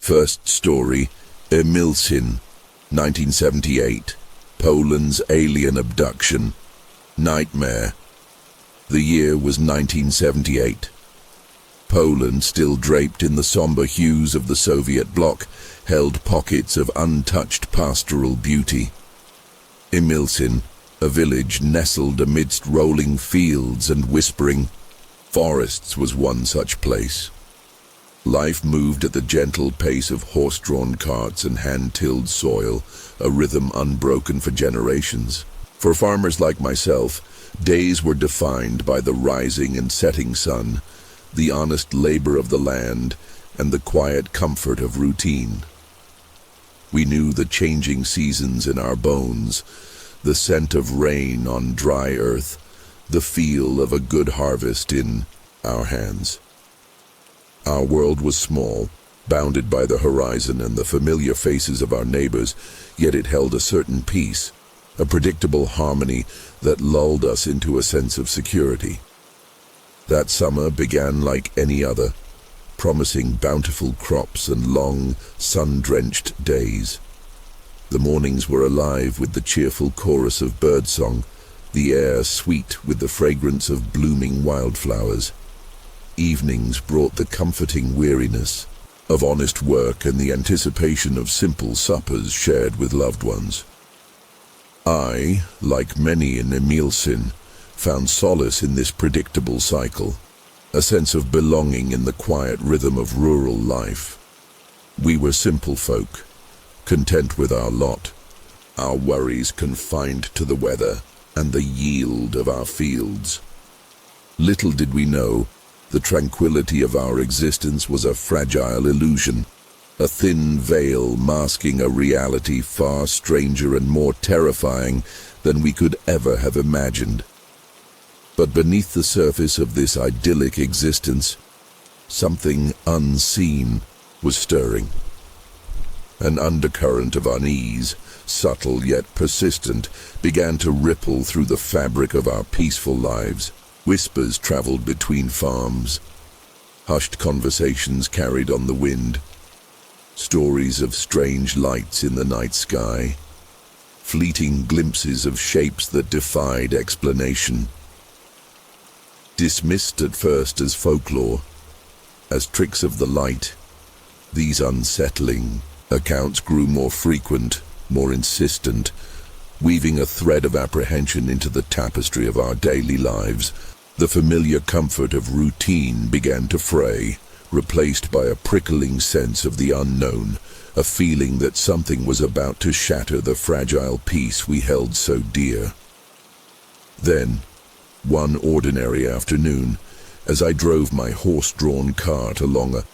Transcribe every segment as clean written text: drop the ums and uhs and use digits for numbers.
First story, Emilsin, 1978. Poland's alien abduction. Nightmare. The year was 1978. Poland, still draped in the somber hues of the Soviet bloc, held pockets of untouched pastoral beauty. Emilsin, a village nestled amidst rolling fields and whispering forests, was one such place. Life moved at the gentle pace of horse-drawn carts and hand-tilled soil, a rhythm unbroken for generations. For farmers like myself, days were defined by the rising and setting sun, the honest labor of the land, and the quiet comfort of routine. We knew the changing seasons in our bones, the scent of rain on dry earth, the feel of a good harvest in our hands. Our world was small, bounded by the horizon and the familiar faces of our neighbors, yet it held a certain peace, a predictable harmony that lulled us into a sense of security. That summer began like any other, promising bountiful crops and long, sun-drenched days. The mornings were alive with the cheerful chorus of birdsong, the air sweet with the fragrance of blooming wildflowers. Evenings brought the comforting weariness of honest work and the anticipation of simple suppers shared with loved ones. I, like many in Emilsin, found solace in this predictable cycle, a sense of belonging in the quiet rhythm of rural life. We were simple folk, content with our lot, our worries confined to the weather and the yield of our fields. Little did we know, the tranquility of our existence was a fragile illusion, a thin veil masking a reality far stranger and more terrifying than we could ever have imagined. But beneath the surface of this idyllic existence, something unseen was stirring. An undercurrent of unease, subtle yet persistent, began to ripple through the fabric of our peaceful lives. Whispers traveled between farms, hushed conversations carried on the wind, stories of strange lights in the night sky, fleeting glimpses of shapes that defied explanation. Dismissed at first as folklore, as tricks of the light, these unsettling accounts grew more frequent, more insistent, weaving a thread of apprehension into the tapestry of our daily lives. The familiar comfort of routine began to fray, replaced by a prickling sense of the unknown, a feeling that something was about to shatter the fragile peace we held so dear. Then, one ordinary afternoon, as I drove my horse-drawn cart along a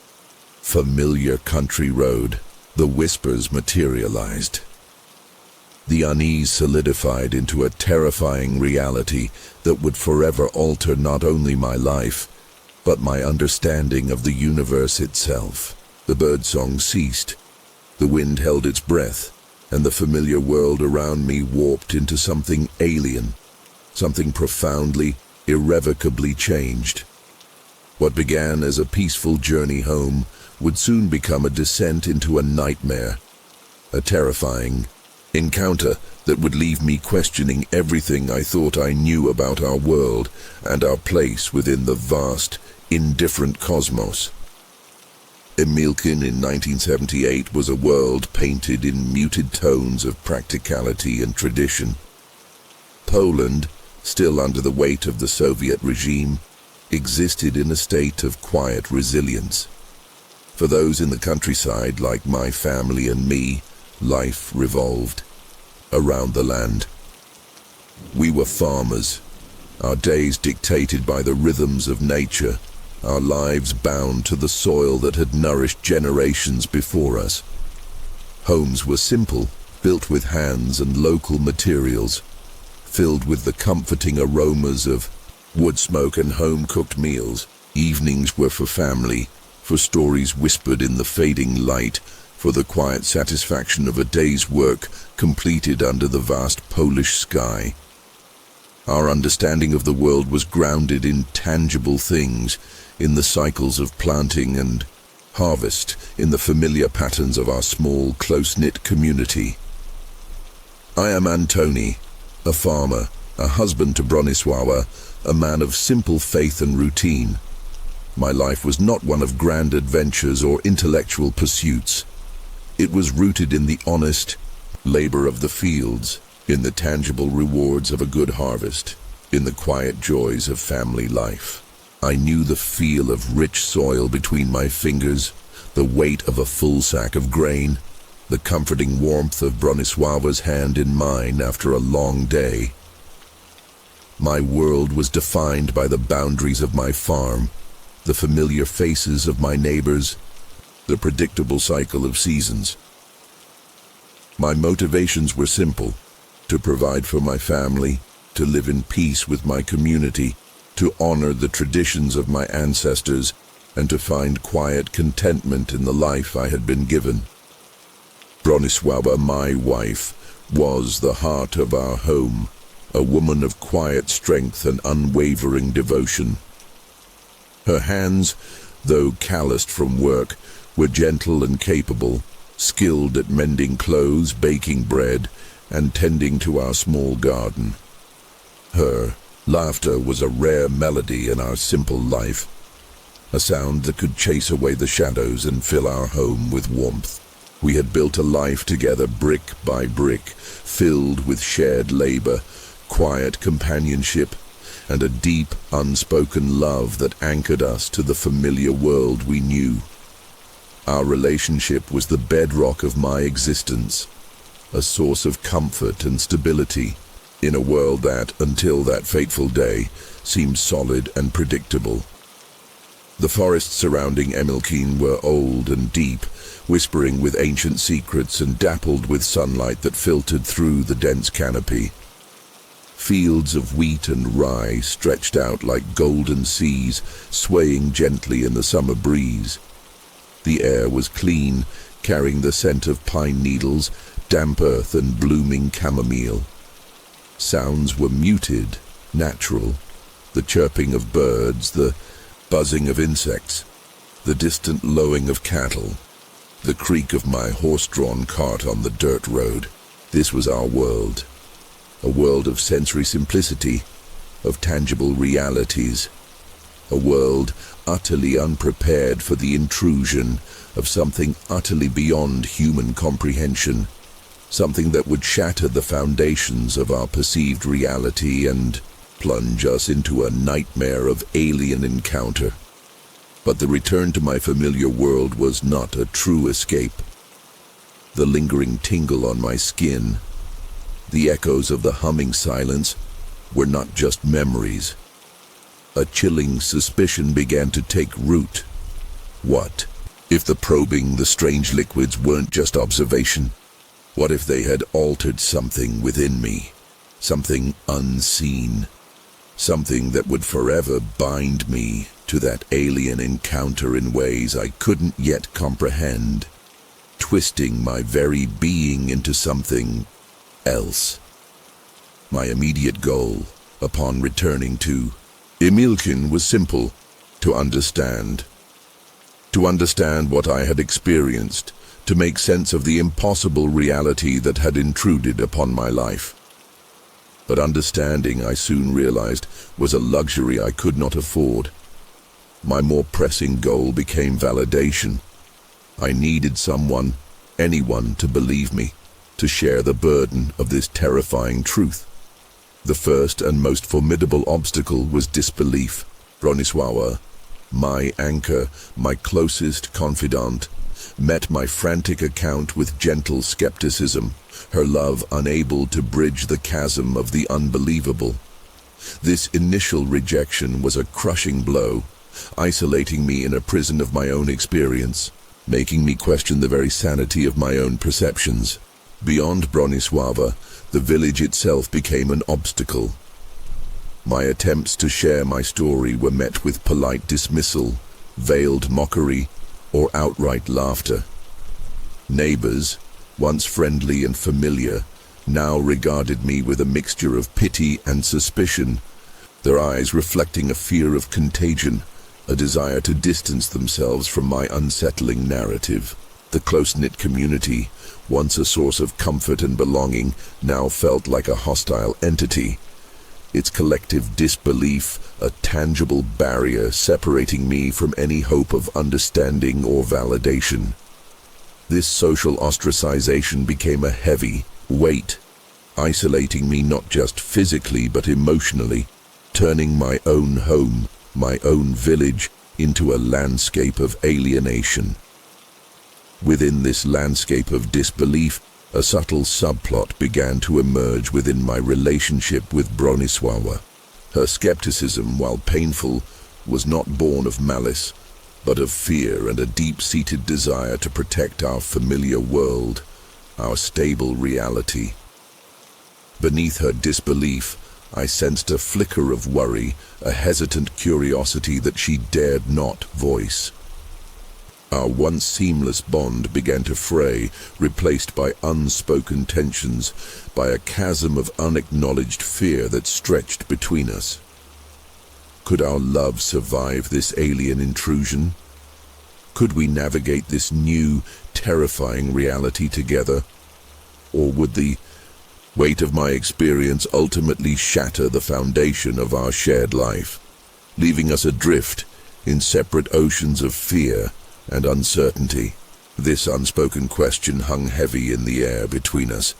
familiar country road, the whispers materialized. The unease solidified into a terrifying reality that would forever alter not only my life, but my understanding of the universe itself. The birdsong ceased, the wind held its breath, and the familiar world around me warped into something alien, something profoundly, irrevocably changed. What began as a peaceful journey home would soon become a descent into a nightmare, a terrifying encounter that would leave me questioning everything I thought I knew about our world and our place within the vast, indifferent cosmos. Emilkin in 1978 was a world painted in muted tones of practicality and tradition. Poland, still under the weight of the Soviet regime, existed in a state of quiet resilience. For those in the countryside, like my family and me, life revolved around the land. We were farmers, our days dictated by the rhythms of nature, our lives bound to the soil that had nourished generations before us. Homes were simple, built with hands and local materials, filled with the comforting aromas of wood smoke and home-cooked meals. Evenings were for family, for stories whispered in the fading light, for the quiet satisfaction of a day's work completed under the vast Polish sky. Our understanding of the world was grounded in tangible things, in the cycles of planting and harvest in the familiar patterns of our small, close-knit community. I am Antoni, a farmer, a husband to Bronisława, a man of simple faith and routine. My life was not one of grand adventures or intellectual pursuits. It was rooted in the honest labor of the fields, in the tangible rewards of a good harvest, in the quiet joys of family life. I knew the feel of rich soil between my fingers, the weight of a full sack of grain, the comforting warmth of Bronisława's hand in mine after a long day. My world was defined by the boundaries of my farm, the familiar faces of my neighbors, the predictable cycle of seasons. My motivations were simple: to provide for my family, to live in peace with my community, to honor the traditions of my ancestors, and to find quiet contentment in the life I had been given. Bronisława, my wife, was the heart of our home, a woman of quiet strength and unwavering devotion. Her hands, though calloused from work, were gentle and capable, skilled at mending clothes, baking bread, and tending to our small garden. Her laughter was a rare melody in our simple life, a sound that could chase away the shadows and fill our home with warmth. We had built a life together brick by brick, filled with shared labor, quiet companionship, and a deep, unspoken love that anchored us to the familiar world we knew. Our relationship was the bedrock of my existence, a source of comfort and stability in a world that, until that fateful day, seemed solid and predictable. The forests surrounding Emilkin were old and deep, whispering with ancient secrets and dappled with sunlight that filtered through the dense canopy. Fields of wheat and rye stretched out like golden seas, swaying gently in the summer breeze. The air was clean, carrying the scent of pine needles, damp earth, and blooming chamomile. Sounds were muted, natural: the chirping of birds, the buzzing of insects, the distant lowing of cattle, the creak of my horse-drawn cart on the dirt road. This was our world, a world of sensory simplicity, of tangible realities, a world utterly unprepared for the intrusion of something utterly beyond human comprehension, something that would shatter the foundations of our perceived reality and plunge us into a nightmare of alien encounter. But the return to my familiar world was not a true escape. The lingering tingle on my skin, the echoes of the humming silence, were not just memories. A chilling suspicion began to take root. What if the probing the strange liquids weren't just observation? What if they had altered something within me? Something unseen. Something that would forever bind me to that alien encounter in ways I couldn't yet comprehend, twisting my very being into something else. My immediate goal, upon returning to Emilkin, was simple: to understand. To understand what I had experienced, to make sense of the impossible reality that had intruded upon my life. But understanding, I soon realized, was a luxury I could not afford. My more pressing goal became validation. I needed someone, anyone, to believe me, to share the burden of this terrifying truth. The first and most formidable obstacle was disbelief. Bronisława, my anchor, my closest confidant, met my frantic account with gentle skepticism, her love unable to bridge the chasm of the unbelievable. This initial rejection was a crushing blow, isolating me in a prison of my own experience, making me question the very sanity of my own perceptions. Beyond Bronisława, the village itself became an obstacle. My attempts to share my story were met with polite dismissal, veiled mockery, or outright laughter. Neighbors, once friendly and familiar, now regarded me with a mixture of pity and suspicion, their eyes reflecting a fear of contagion, a desire to distance themselves from my unsettling narrative. The close-knit community, once a source of comfort and belonging, now felt like a hostile entity. Its collective disbelief, a tangible barrier separating me from any hope of understanding or validation. This social ostracization became a heavy weight, isolating me not just physically but emotionally, turning my own home, my own village, into a landscape of alienation. Within this landscape of disbelief, a subtle subplot began to emerge within my relationship with Bronisława. Her skepticism, while painful, was not born of malice, but of fear and a deep-seated desire to protect our familiar world, our stable reality. Beneath her disbelief, I sensed a flicker of worry, a hesitant curiosity that she dared not voice. Our once seamless bond began to fray, replaced by unspoken tensions, by a chasm of unacknowledged fear that stretched between us. Could our love survive this alien intrusion? Could we navigate this new, terrifying reality together? Or would the weight of my experience ultimately shatter the foundation of our shared life, leaving us adrift in separate oceans of fear and uncertainty? This unspoken question hung heavy in the air between us,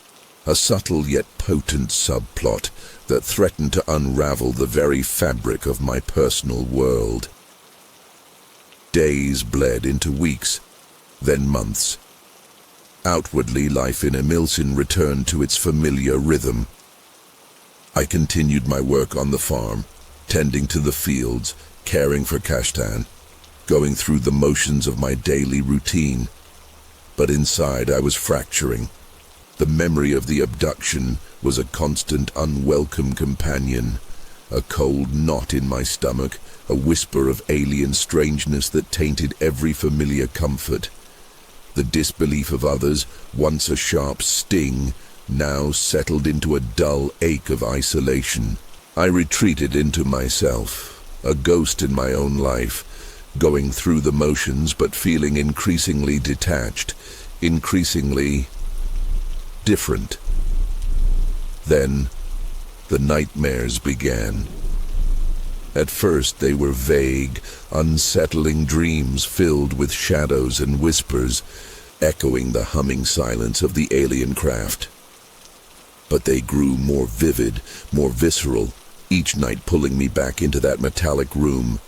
a subtle yet potent subplot that threatened to unravel the very fabric of my personal world. Days bled into weeks, then months. Outwardly, life in Emilsin returned to its familiar rhythm. I continued my work on the farm, tending to the fields, caring for Kashtan, going through the motions of my daily routine. But inside I was fracturing. The memory of the abduction was a constant, unwelcome companion, a cold knot in my stomach, a whisper of alien strangeness that tainted every familiar comfort. The disbelief of others, once a sharp sting, now settled into a dull ache of isolation. I retreated into myself, a ghost in my own life, going through the motions but feeling increasingly detached, increasingly different. Then, the nightmares began. At first they were vague, unsettling dreams filled with shadows and whispers, echoing the humming silence of the alien craft. But they grew more vivid, more visceral, each night pulling me back into that metallic room,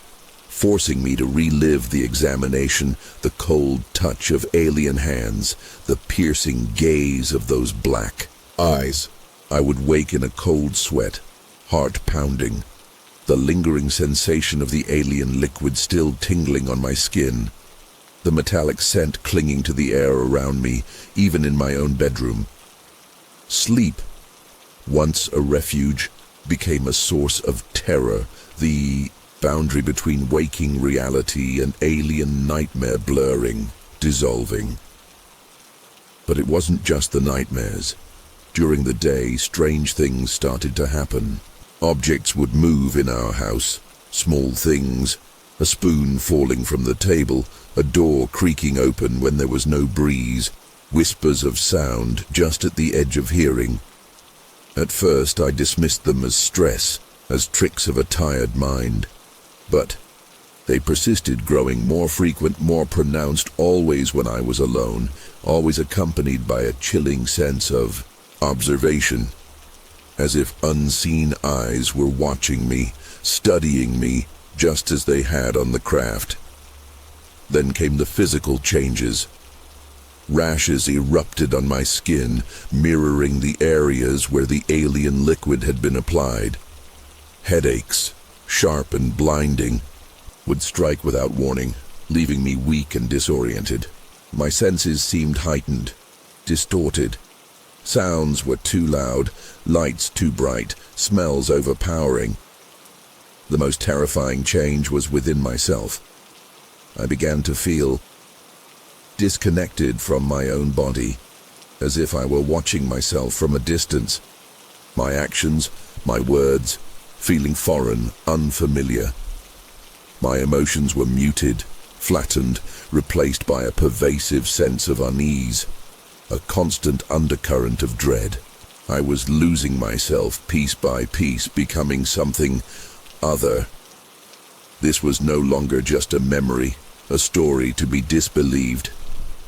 forcing me to relive the examination, the cold touch of alien hands, the piercing gaze of those black eyes. I would wake in a cold sweat, heart pounding, the lingering sensation of the alien liquid still tingling on my skin, the metallic scent clinging to the air around me, even in my own bedroom. Sleep, once a refuge, became a source of terror, the boundary between waking reality and alien nightmare blurring, dissolving. But it wasn't just the nightmares. During the day, strange things started to happen. Objects would move in our house, small things, a spoon falling from the table, a door creaking open when there was no breeze, whispers of sound just at the edge of hearing. At first I dismissed them as stress, as tricks of a tired mind. But they persisted, growing more frequent, more pronounced, always when I was alone, always accompanied by a chilling sense of observation, as if unseen eyes were watching me, studying me, just as they had on the craft. Then came the physical changes. Rashes erupted on my skin, mirroring the areas where the alien liquid had been applied. Headaches, sharp and blinding, would strike without warning, leaving me weak and disoriented. My senses seemed heightened, distorted. Sounds were too loud, lights too bright, smells overpowering. The most terrifying change was within myself. I began to feel disconnected from my own body, as if I were watching myself from a distance. My actions, my words, feeling foreign, unfamiliar. My emotions were muted, flattened, replaced by a pervasive sense of unease, a constant undercurrent of dread. I was losing myself piece by piece, becoming something other. This was no longer just a memory, a story to be disbelieved.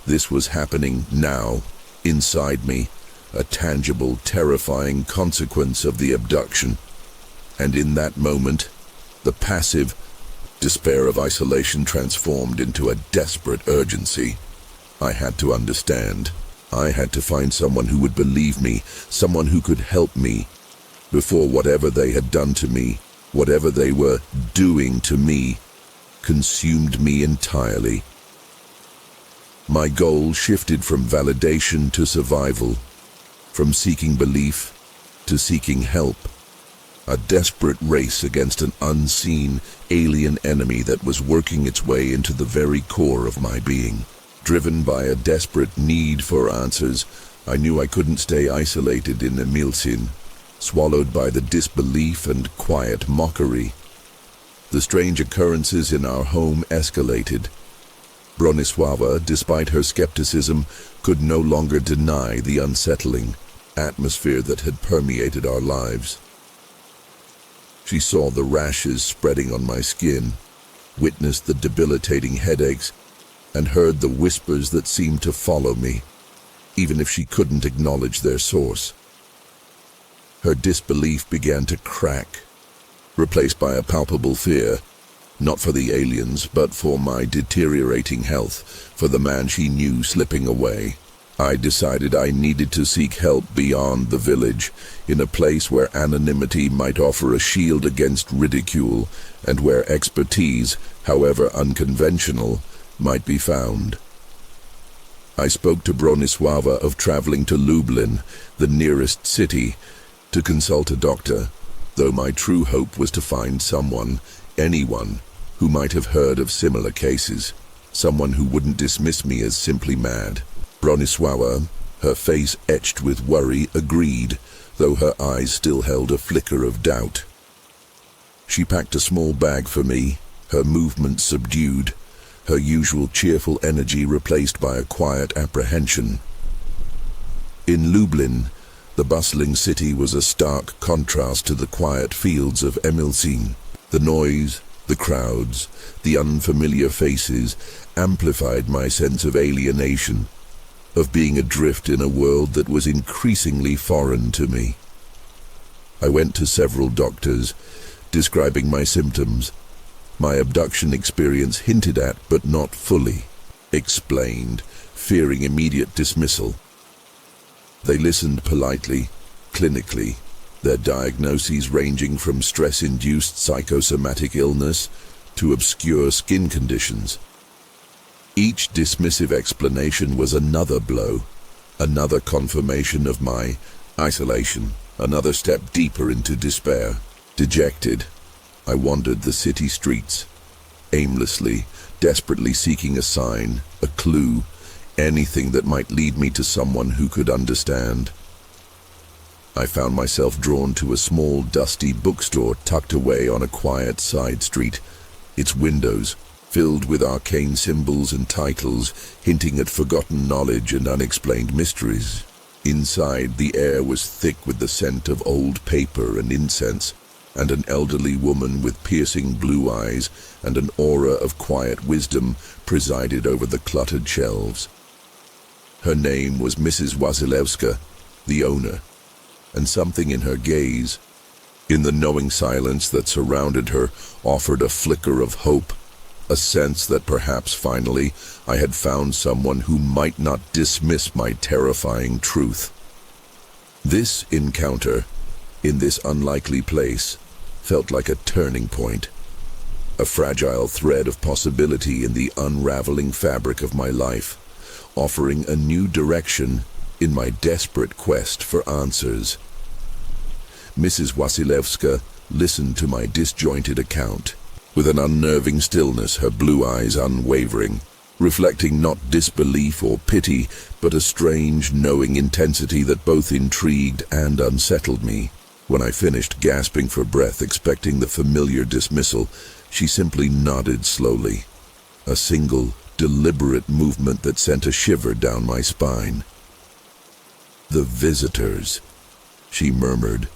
This was happening now, inside me, a tangible, terrifying consequence of the abduction. And in that moment, the passive despair of isolation transformed into a desperate urgency. I had to understand. I had to find someone who would believe me, someone who could help me, before whatever they had done to me, whatever they were doing to me, consumed me entirely. My goal shifted from validation to survival, from seeking belief to seeking help. A desperate race against an unseen, alien enemy that was working its way into the very core of my being. Driven by a desperate need for answers, I knew I couldn't stay isolated in Emilsin, swallowed by the disbelief and quiet mockery. The strange occurrences in our home escalated. Bronisława, despite her skepticism, could no longer deny the unsettling atmosphere that had permeated our lives. She saw the rashes spreading on my skin, witnessed the debilitating headaches, and heard the whispers that seemed to follow me, even if she couldn't acknowledge their source. Her disbelief began to crack, replaced by a palpable fear, not for the aliens, but for my deteriorating health, for the man she knew slipping away. I decided I needed to seek help beyond the village, in a place where anonymity might offer a shield against ridicule, and where expertise, however unconventional, might be found. I spoke to Bronisława of traveling to Lublin, the nearest city, to consult a doctor, though my true hope was to find someone, anyone, who might have heard of similar cases, someone who wouldn't dismiss me as simply mad. Bronisława, her face etched with worry, agreed, though her eyes still held a flicker of doubt. She packed a small bag for me, her movements subdued, her usual cheerful energy replaced by a quiet apprehension. In Lublin, the bustling city was a stark contrast to the quiet fields of Emilsin. The noise, the crowds, the unfamiliar faces amplified my sense of alienation, of being adrift in a world that was increasingly foreign to me. I went to several doctors, describing my symptoms. My abduction experience hinted at, but not fully explained, fearing immediate dismissal. They listened politely, clinically, their diagnoses ranging from stress-induced psychosomatic illness to obscure skin conditions. Each dismissive explanation was another blow, another confirmation of my isolation, another step deeper into despair. Dejected, I wandered the city streets, aimlessly, desperately seeking a sign, a clue, anything that might lead me to someone who could understand. I found myself drawn to a small, dusty bookstore tucked away on a quiet side street, its windows filled with arcane symbols and titles hinting at forgotten knowledge and unexplained mysteries. Inside, the air was thick with the scent of old paper and incense, and an elderly woman with piercing blue eyes and an aura of quiet wisdom presided over the cluttered shelves. Her name was Mrs. Wasilewska, the owner, and something in her gaze, in the knowing silence that surrounded her, offered a flicker of hope, a sense that perhaps finally I had found someone who might not dismiss my terrifying truth. This encounter, in this unlikely place, felt like a turning point, a fragile thread of possibility in the unraveling fabric of my life, offering a new direction in my desperate quest for answers. Mrs. Wasilewska listened to my disjointed account, with an unnerving stillness, her blue eyes unwavering, reflecting not disbelief or pity, but a strange, knowing intensity that both intrigued and unsettled me. When I finished, gasping for breath, expecting the familiar dismissal, She simply nodded slowly, a single, deliberate movement that sent a shiver down my spine. "The visitors," she murmured,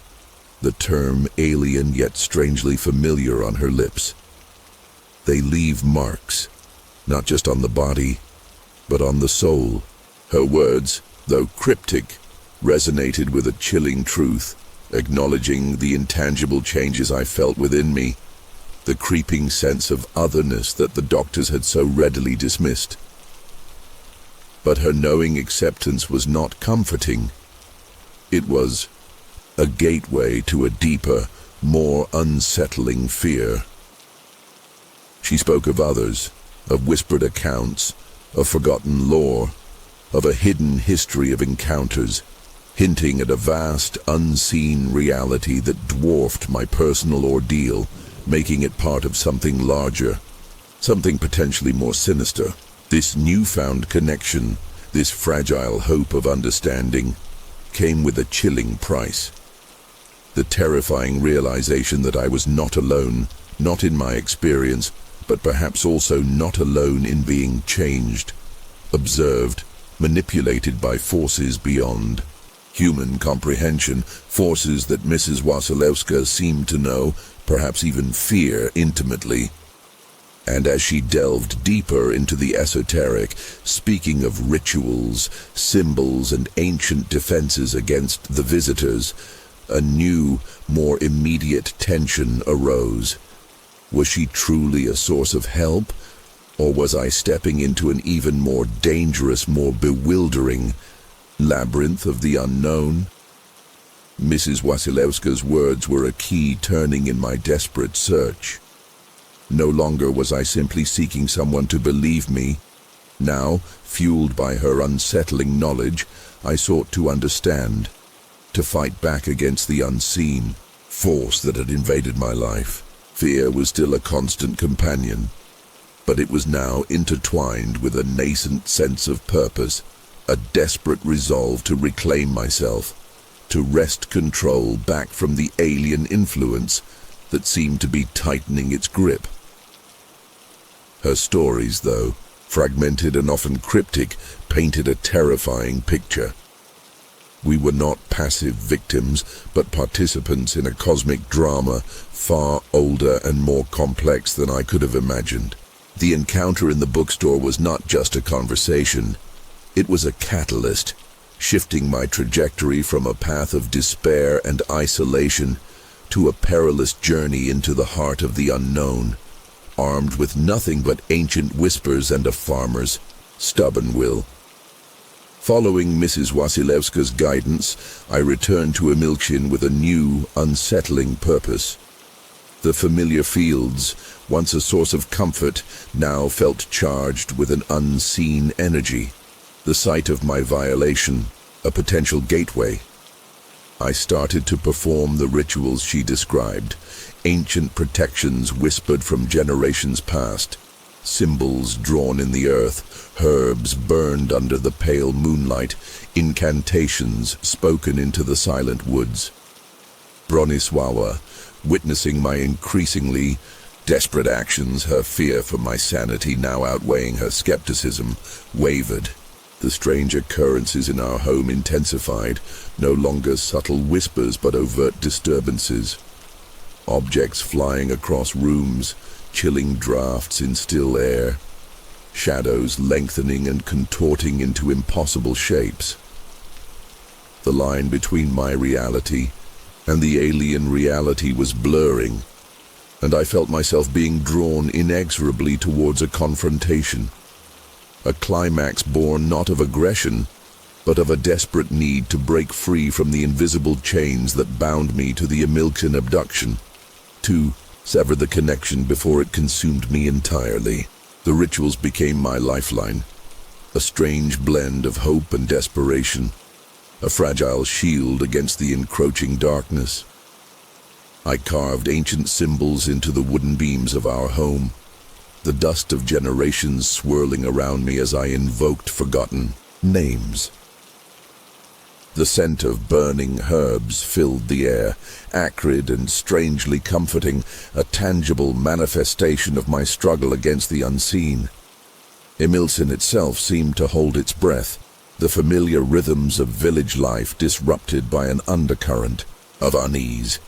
the term alien yet strangely familiar on her lips. "They leave marks, not just on the body, but on the soul." Her words, though cryptic, resonated with a chilling truth, acknowledging the intangible changes I felt within me, the creeping sense of otherness that the doctors had so readily dismissed. But her knowing acceptance was not comforting. It was a gateway to a deeper, more unsettling fear. She spoke of others, of whispered accounts, of forgotten lore, of a hidden history of encounters, hinting at a vast, unseen reality that dwarfed my personal ordeal, making it part of something larger, something potentially more sinister. This newfound connection, this fragile hope of understanding, came with a chilling price. The terrifying realization that I was not alone, not in my experience, but perhaps also not alone in being changed, observed, manipulated by forces beyond human comprehension, forces that Mrs. Wasilewska seemed to know, perhaps even fear intimately. And as she delved deeper into the esoteric, speaking of rituals, symbols, and ancient defenses against the visitors, a new, more immediate tension arose. Was she truly a source of help, or was I stepping into an even more dangerous, more bewildering labyrinth of the unknown? Mrs. Wasilewska's words were a key turning in my desperate search. No longer was I simply seeking someone to believe me. Now, fueled by her unsettling knowledge, I sought to understand, to fight back against the unseen force that had invaded my life. Fear was still a constant companion, but it was now intertwined with a nascent sense of purpose, a desperate resolve to reclaim myself, to wrest control back from the alien influence that seemed to be tightening its grip. Her stories, though, fragmented and often cryptic, painted a terrifying picture. We were not passive victims, but participants in a cosmic drama far older and more complex than I could have imagined. The encounter in the bookstore was not just a conversation. It was a catalyst, shifting my trajectory from a path of despair and isolation to a perilous journey into the heart of the unknown, armed with nothing but ancient whispers and a farmer's stubborn will. Following Mrs. Wasilewska's guidance, I returned to Emilchin with a new, unsettling purpose. The familiar fields, once a source of comfort, now felt charged with an unseen energy. The site of my violation, a potential gateway. I started to perform the rituals she described, ancient protections whispered from generations past, symbols drawn in the earth, herbs burned under the pale moonlight, incantations spoken into the silent woods. Bronisława, witnessing my increasingly desperate actions, her fear for my sanity now outweighing her skepticism, wavered. The strange occurrences in our home intensified, no longer subtle whispers but overt disturbances. Objects flying across rooms, chilling drafts in still air, shadows lengthening and contorting into impossible shapes. The line between my reality and the alien reality was blurring, and I felt myself being drawn inexorably towards a confrontation. A climax born not of aggression, but of a desperate need to break free from the invisible chains that bound me to the Emilchin abduction, to sever the connection before it consumed me entirely. The rituals became my lifeline, a strange blend of hope and desperation, a fragile shield against the encroaching darkness. I carved ancient symbols into the wooden beams of our home, the dust of generations swirling around me as I invoked forgotten names. The scent of burning herbs filled the air, acrid and strangely comforting, a tangible manifestation of my struggle against the unseen. Emilsin itself seemed to hold its breath, the familiar rhythms of village life disrupted by an undercurrent of unease.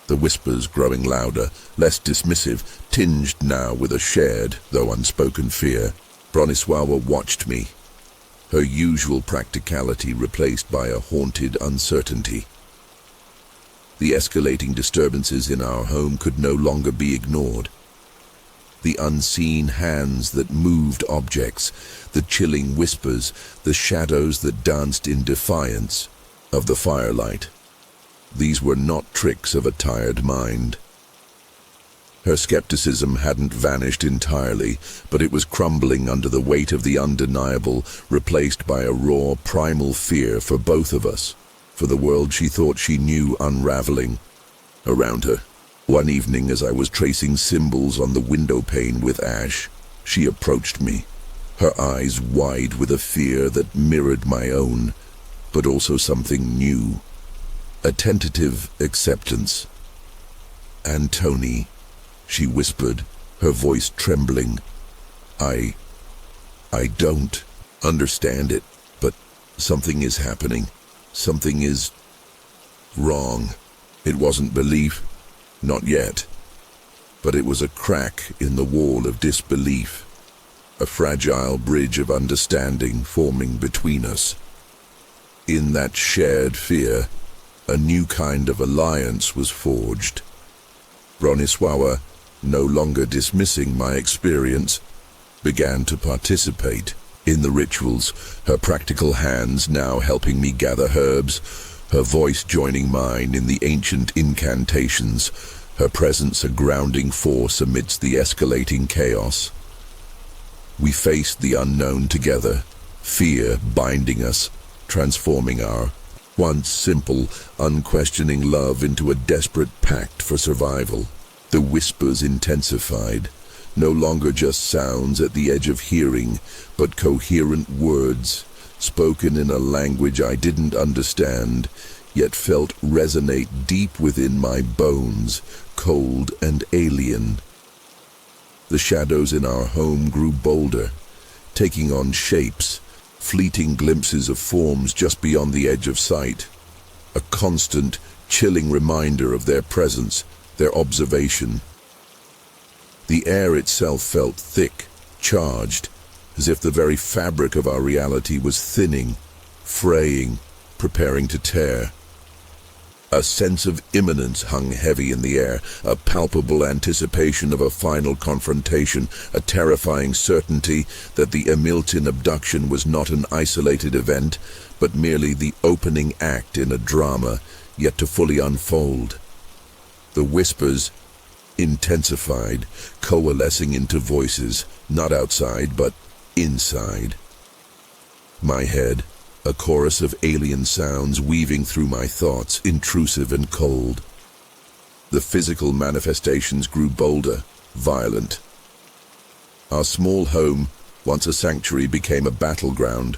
The whispers growing louder, less dismissive, tinged now with a shared, though unspoken fear. Bronisława watched me, her usual practicality replaced by a haunted uncertainty. The escalating disturbances in our home could no longer be ignored. The unseen hands that moved objects, the chilling whispers, the shadows that danced in defiance of the firelight. These were not tricks of a tired mind. Her skepticism hadn't vanished entirely, but it was crumbling under the weight of the undeniable, replaced by a raw, primal fear for both of us, for the world she thought she knew unraveling around her. One evening, as I was tracing symbols on the window pane with ash, she approached me, her eyes wide with a fear that mirrored my own, but also something new. A tentative acceptance. "Antoni," she whispered, her voice trembling. I don't understand it, but something is happening. Something is wrong. It wasn't belief, not yet, but it was a crack in the wall of disbelief, a fragile bridge of understanding forming between us. In that shared fear, a new kind of alliance was forged. Bronisława, no longer dismissing my experience, began to participate in the rituals, her practical hands now helping me gather herbs, her voice joining mine in the ancient incantations, her presence a grounding force amidst the escalating chaos. We faced the unknown together, fear binding us, transforming our once simple, unquestioning love into a desperate pact for survival. The whispers intensified, no longer just sounds at the edge of hearing, but coherent words, spoken in a language I didn't understand, yet felt resonate deep within my bones, cold and alien. The shadows in our home grew bolder, taking on shapes, fleeting glimpses of forms just beyond the edge of sight, a constant, chilling reminder of their presence, their observation. The air itself felt thick, charged, as if the very fabric of our reality was thinning, fraying, preparing to tear. A sense of imminence hung heavy in the air, a palpable anticipation of a final confrontation, a terrifying certainty that the Emilsin abduction was not an isolated event, but merely the opening act in a drama yet to fully unfold. The whispers intensified, coalescing into voices, not outside, but inside. My head, a chorus of alien sounds weaving through my thoughts, intrusive and cold. The physical manifestations grew bolder, violent. Our small home, once a sanctuary, became a battleground.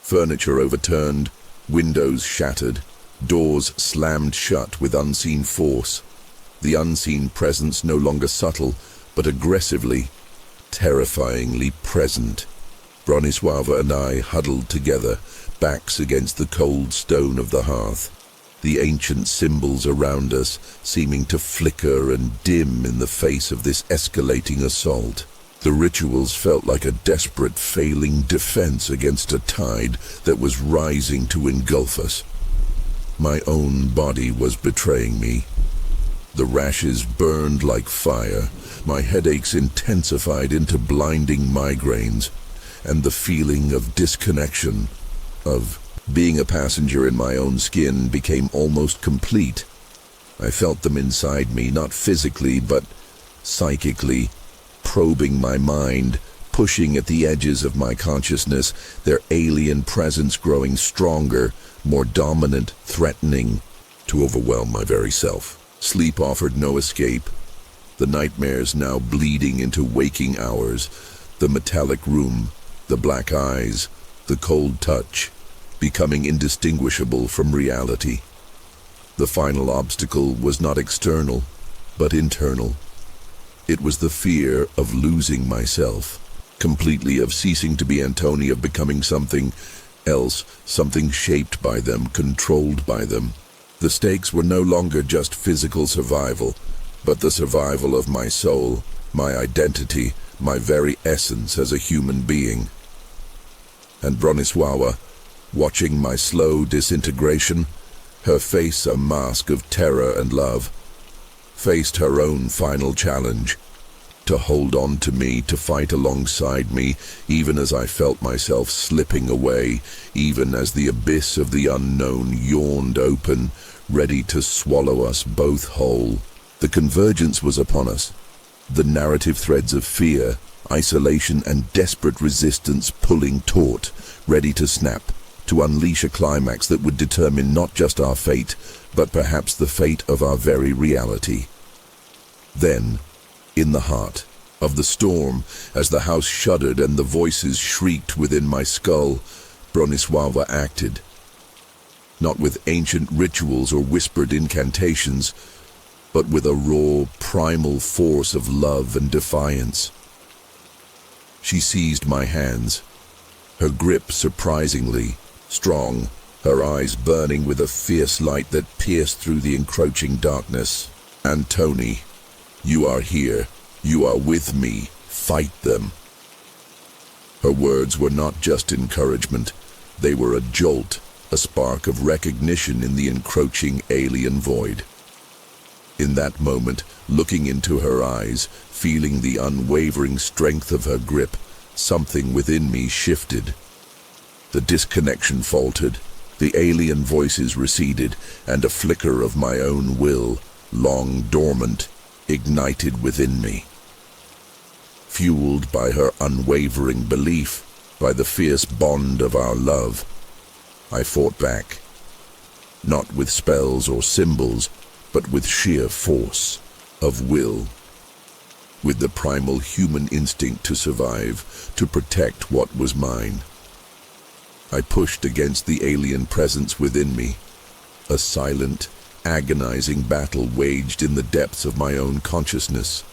Furniture overturned, windows shattered, doors slammed shut with unseen force. The unseen presence no longer subtle, but aggressively, terrifyingly present. Bronisława and I huddled together, backs against the cold stone of the hearth, the ancient symbols around us seeming to flicker and dim in the face of this escalating assault. The rituals felt like a desperate, failing defense against a tide that was rising to engulf us. My own body was betraying me. The rashes burned like fire, my headaches intensified into blinding migraines, and the feeling of disconnection, of being a passenger in my own skin, became almost complete. I felt them inside me, not physically, but psychically, probing my mind, pushing at the edges of my consciousness, their alien presence growing stronger, more dominant, threatening, to overwhelm my very self. Sleep offered no escape. The nightmares now bleeding into waking hours, the metallic room, the black eyes, the cold touch, becoming indistinguishable from reality. The final obstacle was not external, but internal. It was the fear of losing myself, completely, of ceasing to be Antony, of becoming something else, something shaped by them, controlled by them. The stakes were no longer just physical survival, but the survival of my soul, my identity, my very essence as a human being. And Bronisława, watching my slow disintegration, her face a mask of terror and love, faced her own final challenge, to hold on to me, to fight alongside me, even as I felt myself slipping away, even as the abyss of the unknown yawned open, ready to swallow us both whole. The convergence was upon us, the narrative threads of fear, isolation, and desperate resistance pulling taut, ready to snap, to unleash a climax that would determine not just our fate, but perhaps the fate of our very reality. Then, in the heart of the storm, as the house shuddered and the voices shrieked within my skull, Bronisława acted. Not with ancient rituals or whispered incantations, but with a raw, primal force of love and defiance. She seized my hands, her grip surprisingly strong, her eyes burning with a fierce light that pierced through the encroaching darkness. "Antony, you are here. You are with me. Fight them." Her words were not just encouragement. They were a jolt, a spark of recognition in the encroaching alien void. In that moment, looking into her eyes, feeling the unwavering strength of her grip, something within me shifted. The disconnection faltered, the alien voices receded, and a flicker of my own will, long dormant, ignited within me. Fueled by her unwavering belief, by the fierce bond of our love, I fought back, not with spells or symbols, but with sheer force of will, with the primal human instinct to survive, to protect what was mine. I pushed against the alien presence within me, a silent, agonizing battle waged in the depths of my own consciousness.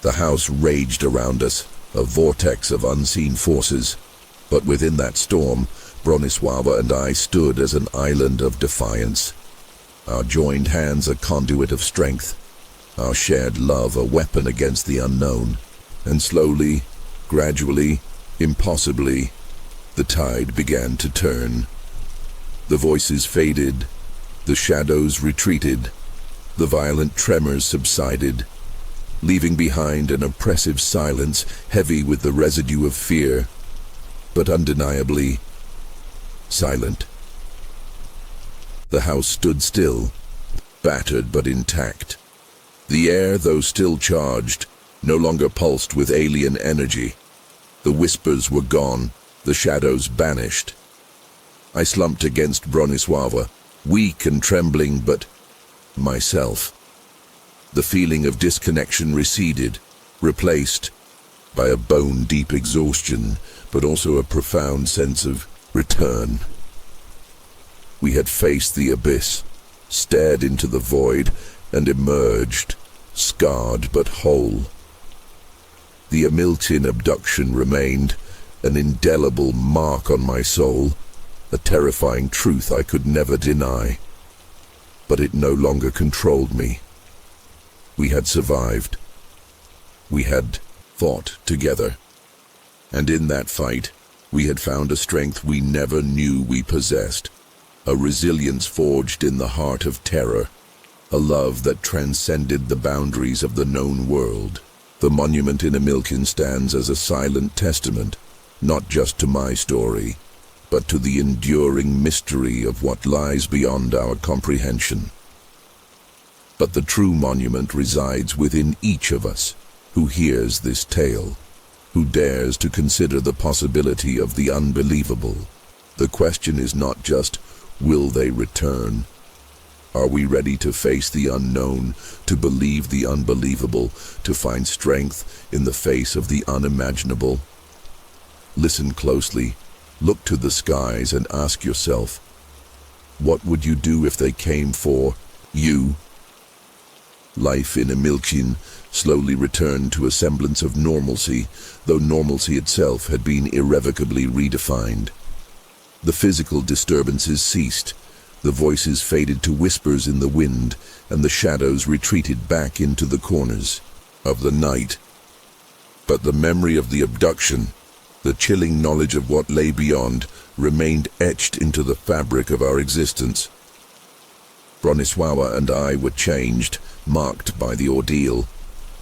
The house raged around us, a vortex of unseen forces, but within that storm, Bronisława and I stood as an island of defiance, our joined hands a conduit of strength, our shared love a weapon against the unknown. And slowly, gradually, impossibly, the tide began to turn. The voices faded, the shadows retreated, the violent tremors subsided, leaving behind an oppressive silence heavy with the residue of fear, but undeniably silent. The house stood still, battered but intact. The air, though still charged, no longer pulsed with alien energy. The whispers were gone, the shadows banished. I slumped against Bronisława, weak and trembling, but myself. The feeling of disconnection receded, replaced by a bone-deep exhaustion, but also a profound sense of return. We had faced the abyss, stared into the void, and emerged, scarred but whole. The Hamilton abduction remained, an indelible mark on my soul, a terrifying truth I could never deny. But it no longer controlled me. We had survived. We had fought together. And in that fight, we had found a strength we never knew we possessed, a resilience forged in the heart of terror, a love that transcended the boundaries of the known world. The monument in Hamilton stands as a silent testament, not just to my story, but to the enduring mystery of what lies beyond our comprehension. But the true monument resides within each of us who hears this tale, who dares to consider the possibility of the unbelievable. The question is not just, will they return? Are we ready to face the unknown, to believe the unbelievable, to find strength in the face of the unimaginable? Listen closely, Look to the skies and ask yourself, what would you do if they came for you? Life in Emilchin slowly returned to a semblance of normalcy, though normalcy itself had been irrevocably redefined. The physical disturbances ceased, the voices faded to whispers in the wind, and the shadows retreated back into the corners of the night. But the memory of the abduction, the chilling knowledge of what lay beyond, remained etched into the fabric of our existence. Bronisława and I were changed, marked by the ordeal,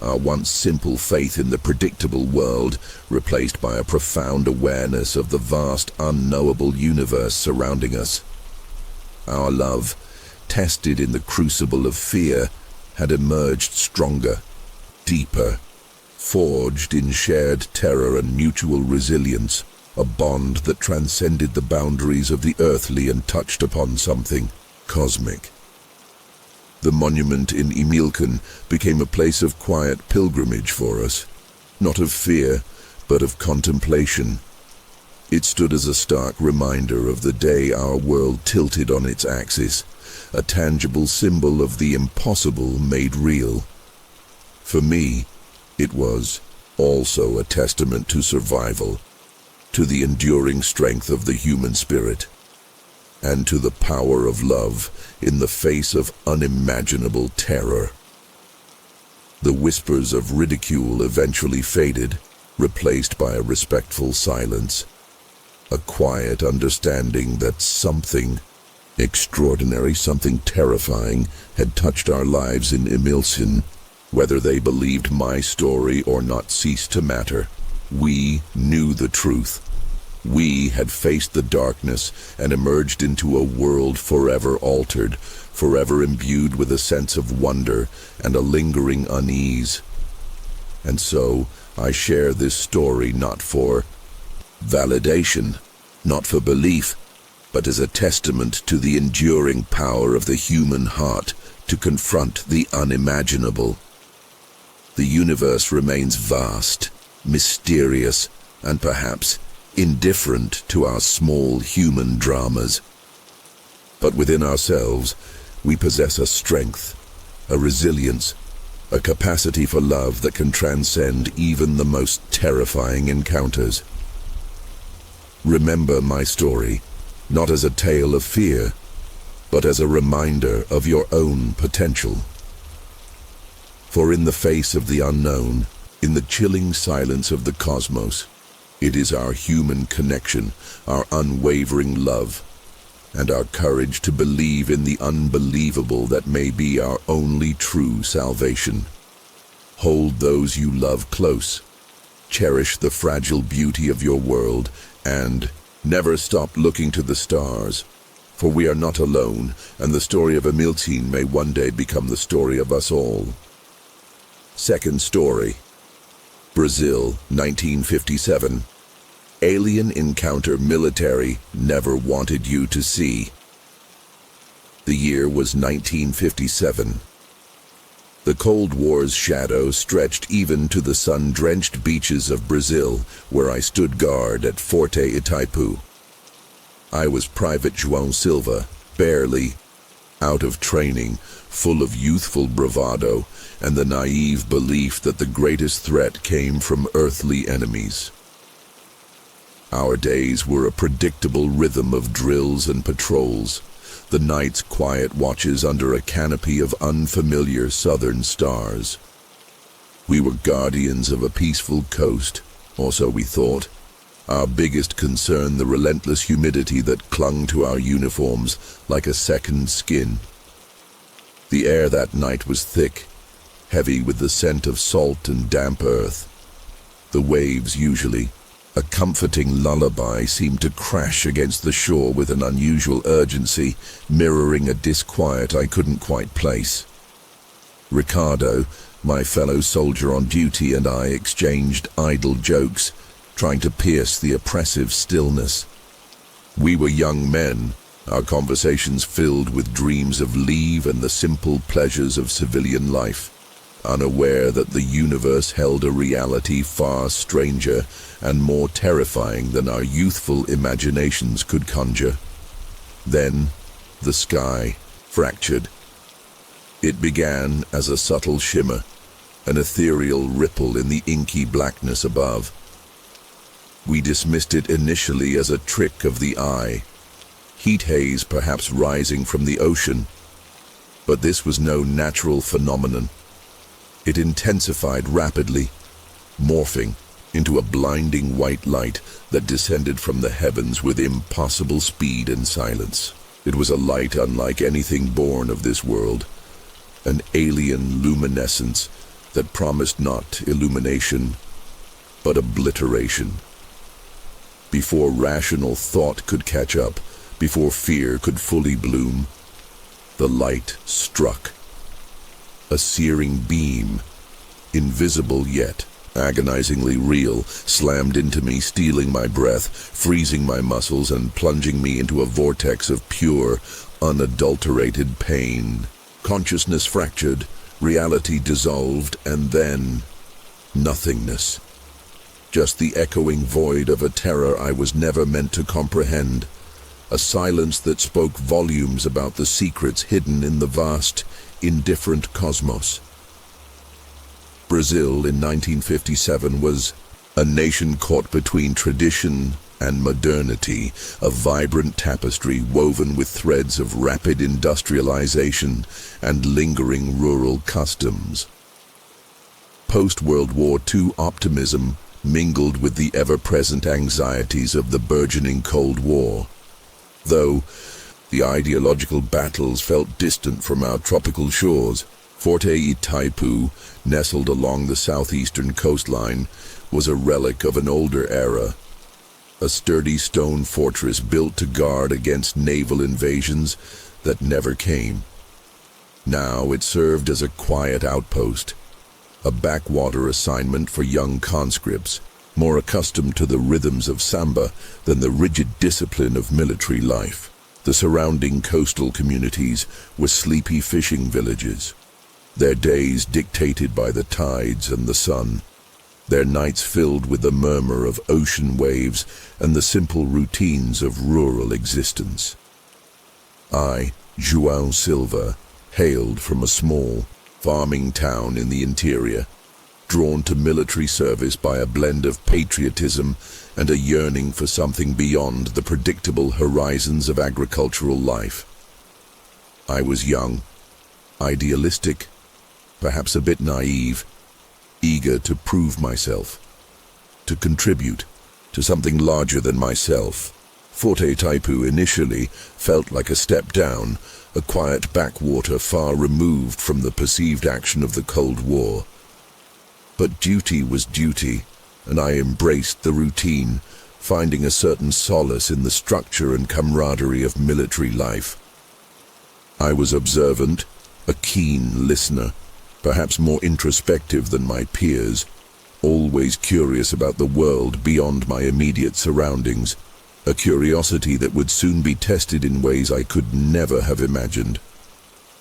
our once simple faith in the predictable world replaced by a profound awareness of the vast, unknowable universe surrounding us. Our love, tested in the crucible of fear, had emerged stronger, deeper, forged in shared terror and mutual resilience, a bond that transcended the boundaries of the earthly and touched upon something cosmic. The monument in Emilchin became a place of quiet pilgrimage for us, not of fear, but of contemplation. It stood as a stark reminder of the day our world tilted on its axis, a tangible symbol of the impossible made real. For me, it was also a testament to survival, to the enduring strength of the human spirit, and to the power of love in the face of unimaginable terror. The whispers of ridicule eventually faded, replaced by a respectful silence, a quiet understanding that something extraordinary, something terrifying, had touched our lives in Emilchin. Whether they believed my story or not ceased to matter. We knew the truth. We had faced the darkness and emerged into a world forever altered, forever imbued with a sense of wonder and a lingering unease. And so I share this story not for validation, not for belief, but as a testament to the enduring power of the human heart to confront the unimaginable. The universe remains vast, mysterious, and perhaps indifferent to our small human dramas. But within ourselves, we possess a strength, a resilience, a capacity for love that can transcend even the most terrifying encounters. Remember my story, not as a tale of fear, but as a reminder of your own potential. For in the face of the unknown, in the chilling silence of the cosmos, it is our human connection, our unwavering love, and our courage to believe in the unbelievable that may be our only true salvation. Hold those you love close, cherish the fragile beauty of your world, and never stop looking to the stars, for we are not alone, and the story of Emilchin may one day become the story of us all. Second story. Brazil, 1957. Alien encounter military never wanted you to see. The year was 1957. The Cold War's shadow stretched even to the sun-drenched beaches of Brazil, where I stood guard at Forte Itaipu. I was Private João Silva, barely out of training, full of youthful bravado and the naive belief that the greatest threat came from earthly enemies. Our days were a predictable rhythm of drills and patrols, the night's quiet watches under a canopy of unfamiliar southern stars. We were guardians of a peaceful coast, or so we thought, our biggest concern the relentless humidity that clung to our uniforms like a second skin. The air that night was thick, heavy with the scent of salt and damp earth. The waves, usually a comforting lullaby, seemed to crash against the shore with an unusual urgency, mirroring a disquiet I couldn't quite place. Ricardo, my fellow soldier on duty, and I exchanged idle jokes, trying to pierce the oppressive stillness. We were young men, our conversations filled with dreams of leave and the simple pleasures of civilian life. unaware that the universe held a reality far stranger and more terrifying than our youthful imaginations could conjure. Then, the sky fractured. It began as a subtle shimmer, an ethereal ripple in the inky blackness above. We dismissed it initially as a trick of the eye, heat haze perhaps rising from the ocean. But this was no natural phenomenon. It intensified rapidly, morphing into a blinding white light that descended from the heavens with impossible speed and silence. It was a light unlike anything born of this world, an alien luminescence that promised not illumination, but obliteration. Before rational thought could catch up, before fear could fully bloom, the light struck. A searing beam, invisible yet agonizingly real, slammed into me, stealing my breath, freezing my muscles, and plunging me into a vortex of pure, unadulterated pain. Consciousness fractured, reality dissolved, and then nothingness. Just the echoing void of a terror I was never meant to comprehend, a silence that spoke volumes about the secrets hidden in the vast, indifferent cosmos. Brazil in 1957 was a nation caught between tradition and modernity, a vibrant tapestry woven with threads of rapid industrialization and lingering rural customs. Post-World War II optimism mingled with the ever-present anxieties of the burgeoning Cold War. Though the ideological battles felt distant from our tropical shores, Forte Itaipu, nestled along the southeastern coastline, was a relic of an older era. A sturdy stone fortress built to guard against naval invasions that never came. Now it served as a quiet outpost, a backwater assignment for young conscripts, more accustomed to the rhythms of samba than the rigid discipline of military life. The surrounding coastal communities were sleepy fishing villages, their days dictated by the tides and the sun, their nights filled with the murmur of ocean waves and the simple routines of rural existence. I, João Silva, hailed from a small, farming town in the interior, drawn to military service by a blend of patriotism and a yearning for something beyond the predictable horizons of agricultural life. I was young, idealistic, perhaps a bit naive, eager to prove myself, to contribute to something larger than myself. Forte Taipu initially felt like a step down, a quiet backwater far removed from the perceived action of the Cold War. But duty was duty, and I embraced the routine, finding a certain solace in the structure and camaraderie of military life. I was observant, a keen listener, perhaps more introspective than my peers, always curious about the world beyond my immediate surroundings, a curiosity that would soon be tested in ways I could never have imagined.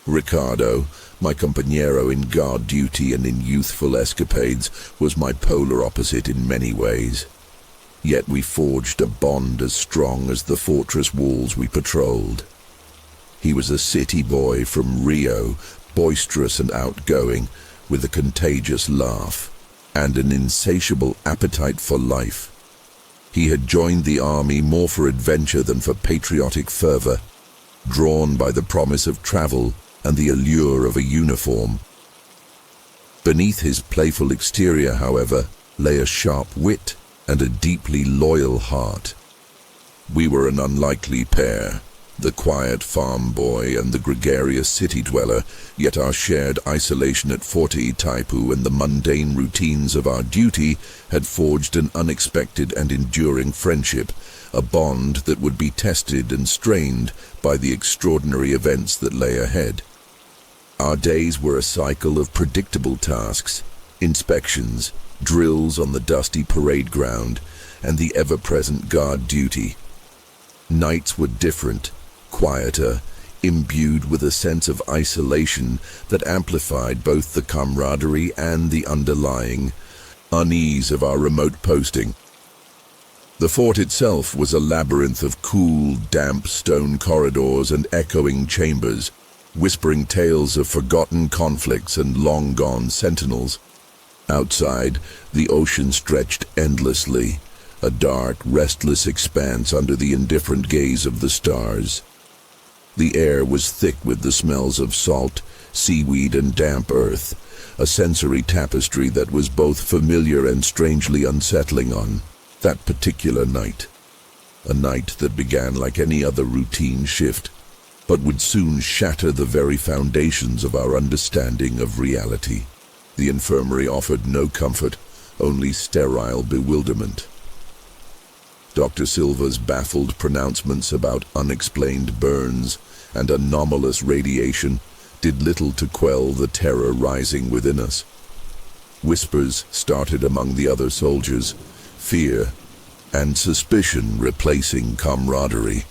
Ricardo, my compañero in guard duty and in youthful escapades, was my polar opposite in many ways. Yet we forged a bond as strong as the fortress walls we patrolled. He was a city boy from Rio, boisterous and outgoing, with a contagious laugh and an insatiable appetite for life. He had joined the army more for adventure than for patriotic fervor, drawn by the promise of travel and the allure of a uniform. Beneath his playful exterior, however, lay a sharp wit and a deeply loyal heart. We were an unlikely pair, the quiet farm boy and the gregarious city dweller, yet our shared isolation at Forte Taipu and the mundane routines of our duty had forged an unexpected and enduring friendship, a bond that would be tested and strained by the extraordinary events that lay ahead. Our days were a cycle of predictable tasks, inspections, drills on the dusty parade ground, and the ever-present guard duty. Nights were different, quieter, imbued with a sense of isolation that amplified both the camaraderie and the underlying unease of our remote posting. The fort itself was a labyrinth of cool, damp stone corridors and echoing chambers, whispering tales of forgotten conflicts and long-gone sentinels. Outside, the ocean stretched endlessly, a dark, restless expanse under the indifferent gaze of the stars. The air was thick with the smells of salt, seaweed, and damp earth, a sensory tapestry that was both familiar and strangely unsettling on that particular night. A night that began like any other routine shift, but would soon shatter the very foundations of our understanding of reality. The infirmary offered no comfort, only sterile bewilderment. Dr. Silva's baffled pronouncements about unexplained burns and anomalous radiation did little to quell the terror rising within us. Whispers started among the other soldiers, fear and suspicion replacing camaraderie.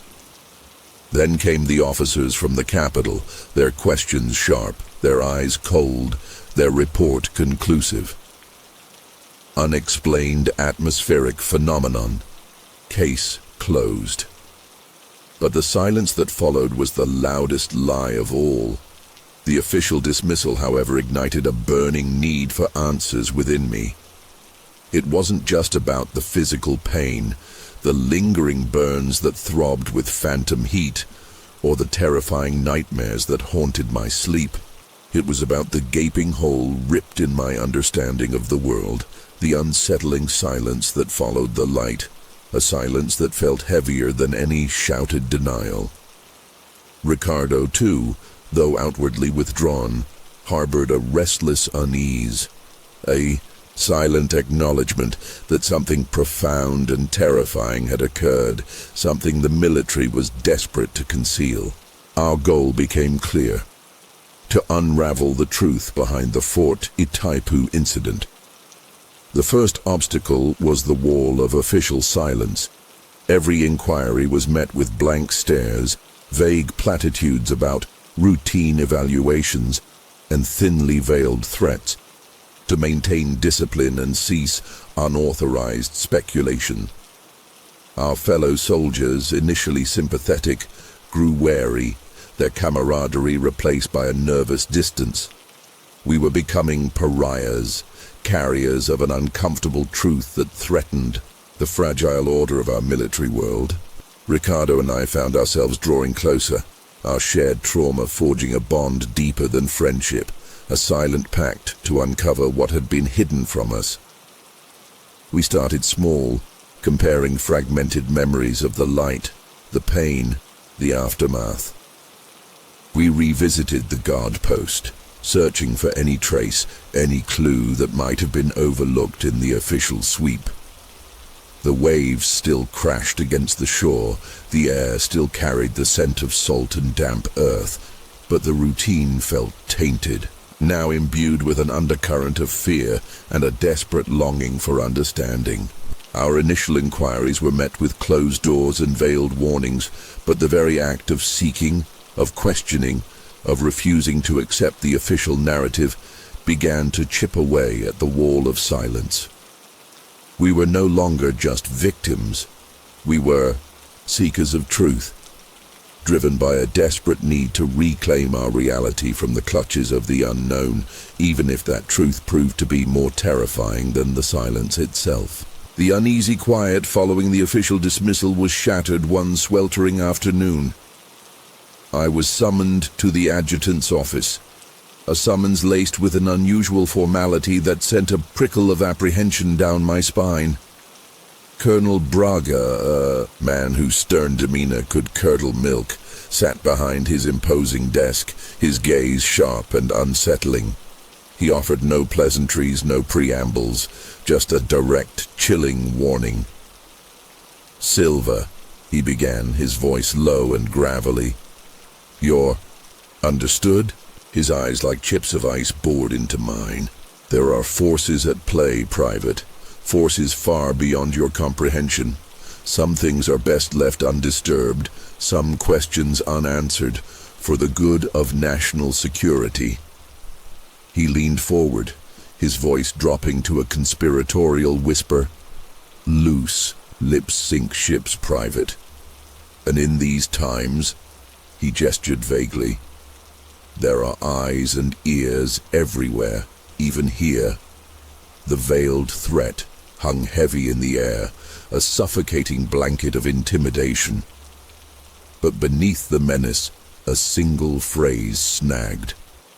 Then came the officers from the capital, their questions sharp, their eyes cold, their report conclusive. Unexplained atmospheric phenomenon. Case closed. But the silence that followed was the loudest lie of all. The official dismissal, however, ignited a burning need for answers within me. It wasn't just about the physical pain, the lingering burns that throbbed with phantom heat, or the terrifying nightmares that haunted my sleep. It was about the gaping hole ripped in my understanding of the world, the unsettling silence that followed the light, a silence that felt heavier than any shouted denial. Ricardo, too, though outwardly withdrawn, harbored a restless unease, a silent acknowledgement that something profound and terrifying had occurred, something the military was desperate to conceal. Our goal became clear: to unravel the truth behind the Fort Itaipu incident. The first obstacle was the wall of official silence. Every inquiry was met with blank stares, vague platitudes about routine evaluations, and thinly veiled threats. To maintain discipline and cease unauthorized speculation. Our fellow soldiers, initially sympathetic, grew wary, their camaraderie replaced by a nervous distance. We were becoming pariahs, carriers of an uncomfortable truth that threatened the fragile order of our military world. Ricardo and I found ourselves drawing closer, our shared trauma forging a bond deeper than friendship, a silent pact to uncover what had been hidden from us. We started small, comparing fragmented memories of the light, the pain, the aftermath. We revisited the guard post, searching for any trace, any clue that might have been overlooked in the official sweep. The waves still crashed against the shore, the air still carried the scent of salt and damp earth, but the routine felt tainted, now imbued with an undercurrent of fear and a desperate longing for understanding. Our initial inquiries were met with closed doors and veiled warnings, but the very act of seeking, of questioning, of refusing to accept the official narrative began to chip away at the wall of silence. We were no longer just victims. We were seekers of truth, driven by a desperate need to reclaim our reality from the clutches of the unknown, even if that truth proved to be more terrifying than the silence itself. The uneasy quiet following the official dismissal was shattered one sweltering afternoon. I was summoned to the adjutant's office, a summons laced with an unusual formality that sent a prickle of apprehension down my spine. Colonel Braga, a man whose stern demeanor could curdle milk, sat behind his imposing desk, his gaze sharp and unsettling. He offered no pleasantries, no preambles, just a direct, chilling warning. "Silva," he began, his voice low and gravelly. "You're understood?" His eyes like chips of ice bored into mine. "There are forces at play, Private. Forces far beyond your comprehension. Some things are best left undisturbed, some questions unanswered. for the good of national security. He leaned forward, his voice dropping to a conspiratorial whisper. Loose lips sink ships, Private. And in these times, he gestured vaguely, there are eyes and ears everywhere, even here. The veiled threat hung heavy in the air, a suffocating blanket of intimidation. But beneath the menace, a single phrase snagged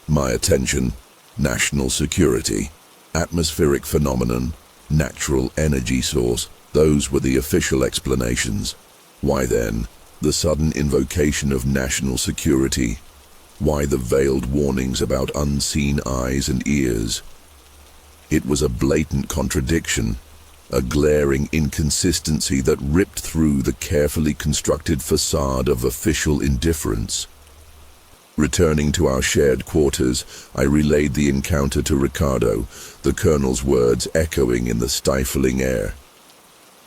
my attention: national security, atmospheric phenomenon, natural energy source. Those were the official explanations. Why then, the sudden invocation of national security? Why the veiled warnings about unseen eyes and ears? It was a blatant contradiction, a glaring inconsistency that ripped through the carefully constructed facade of official indifference. Returning to our shared quarters, I relayed the encounter to Ricardo, the colonel's words echoing in the stifling air.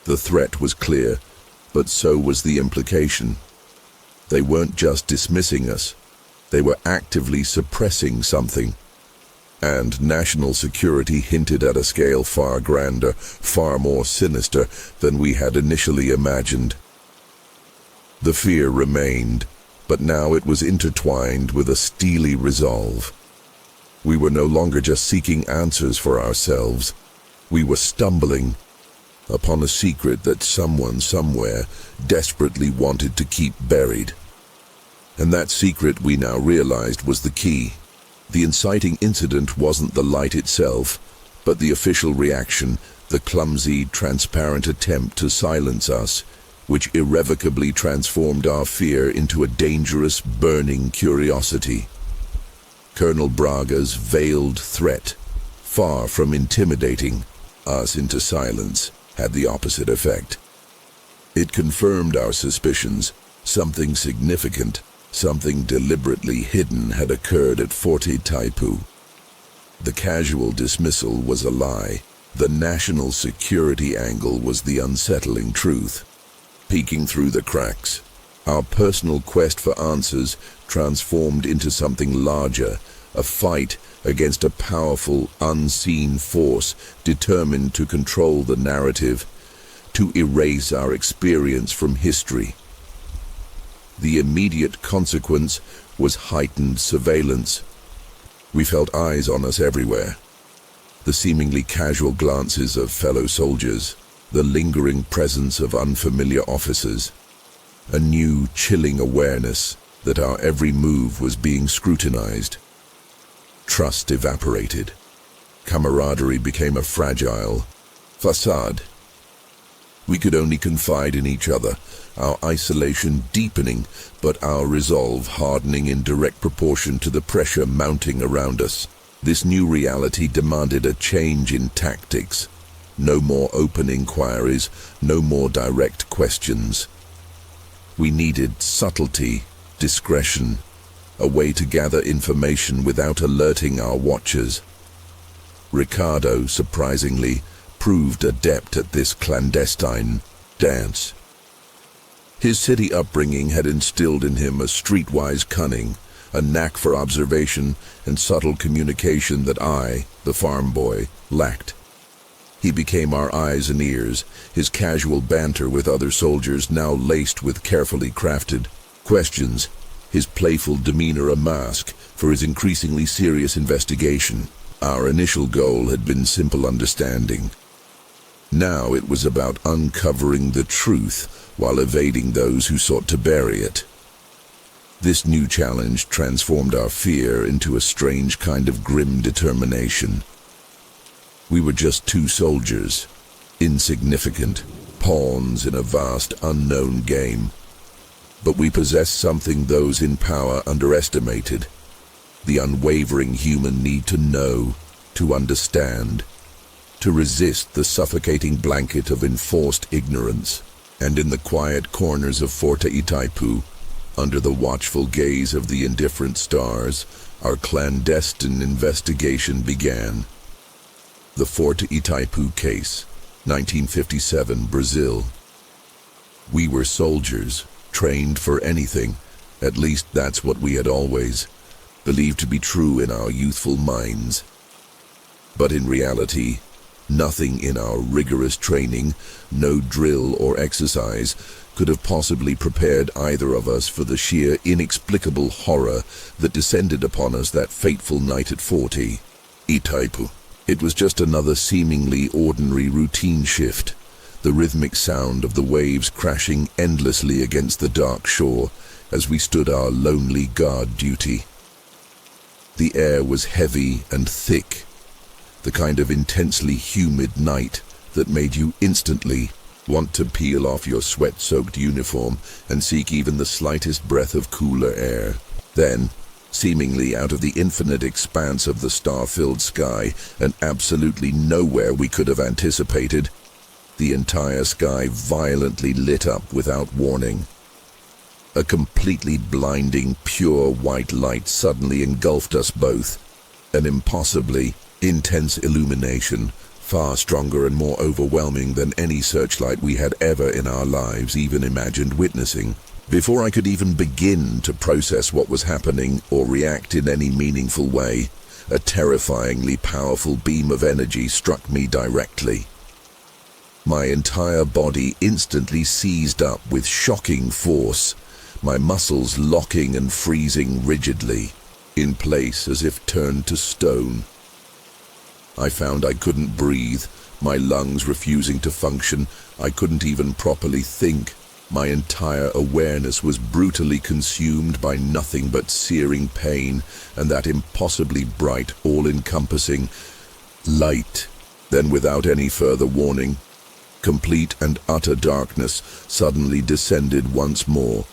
The threat was clear, but so was the implication. They weren't just dismissing us, they were actively suppressing something. And national security hinted at a scale far grander, far more sinister than we had initially imagined. The fear remained, but now it was intertwined with a steely resolve. We were no longer just seeking answers for ourselves. We were stumbling upon a secret that someone somewhere desperately wanted to keep buried. And that secret, we now realized, was the key. The inciting incident wasn't the light itself, but the official reaction, the clumsy, transparent attempt to silence us, which irrevocably transformed our fear into a dangerous, burning curiosity. Colonel Braga's veiled threat, far from intimidating us into silence, had the opposite effect. It confirmed our suspicions. Something significant, something deliberately hidden had occurred at Forte Taipu. The casual dismissal was a lie. The national security angle was the unsettling truth. Peeking through the cracks, our personal quest for answers transformed into something larger, a fight against a powerful, unseen force determined to control the narrative, to erase our experience from history. The immediate consequence was heightened surveillance. We felt eyes on us everywhere. The seemingly casual glances of fellow soldiers, the lingering presence of unfamiliar officers, a new, chilling awareness that our every move was being scrutinized. Trust evaporated. Camaraderie became a fragile facade. We could only confide in each other, our isolation deepening, but our resolve hardening in direct proportion to the pressure mounting around us. This new reality demanded a change in tactics. No more open inquiries, no more direct questions. We needed subtlety, discretion, a way to gather information without alerting our watchers. Ricardo, surprisingly, proved adept at this clandestine dance. His city upbringing had instilled in him a streetwise cunning, a knack for observation and subtle communication that I, the farm boy, lacked. He became our eyes and ears, his casual banter with other soldiers now laced with carefully crafted questions, his playful demeanor a mask for his increasingly serious investigation. Our initial goal had been simple understanding. Now it was about uncovering the truth while evading those who sought to bury it. This new challenge transformed our fear into a strange kind of grim determination. We were just two soldiers, insignificant, pawns in a vast unknown game. But we possessed something those in power underestimated: the unwavering human need to know, to understand, to resist the suffocating blanket of enforced ignorance. And in the quiet corners of Forte Itaipu, under the watchful gaze of the indifferent stars, our clandestine investigation began. The Forte Itaipu case, 1957, Brazil. We were soldiers, trained for anything, At least that's what we had always believed to be true in our youthful minds. But in reality, nothing in our rigorous training, no drill or exercise, could have possibly prepared either of us for the sheer inexplicable horror that descended upon us that fateful night at 40. Itaipu. It was just another seemingly ordinary routine shift, the rhythmic sound of the waves crashing endlessly against the dark shore as we stood our lonely guard duty. The air was heavy and thick, the kind of intensely humid night that made you instantly want to peel off your sweat-soaked uniform and seek even the slightest breath of cooler air. Then, seemingly out of the infinite expanse of the star-filled sky and absolutely nowhere we could have anticipated, the entire sky violently lit up without warning. A completely blinding, pure white light suddenly engulfed us both, an impossibly intense illumination, far stronger and more overwhelming than any searchlight we had ever in our lives even imagined witnessing. Before I could even begin to process what was happening or react in any meaningful way, a terrifyingly powerful beam of energy struck me directly. My entire body instantly seized up with shocking force, my muscles locking and freezing rigidly, in place as if turned to stone. I found I couldn't breathe, my lungs refusing to function. I couldn't even properly think. My entire awareness was brutally consumed by nothing but searing pain and that impossibly bright, all-encompassing light. Then, without any further warning, complete and utter darkness suddenly descended once more.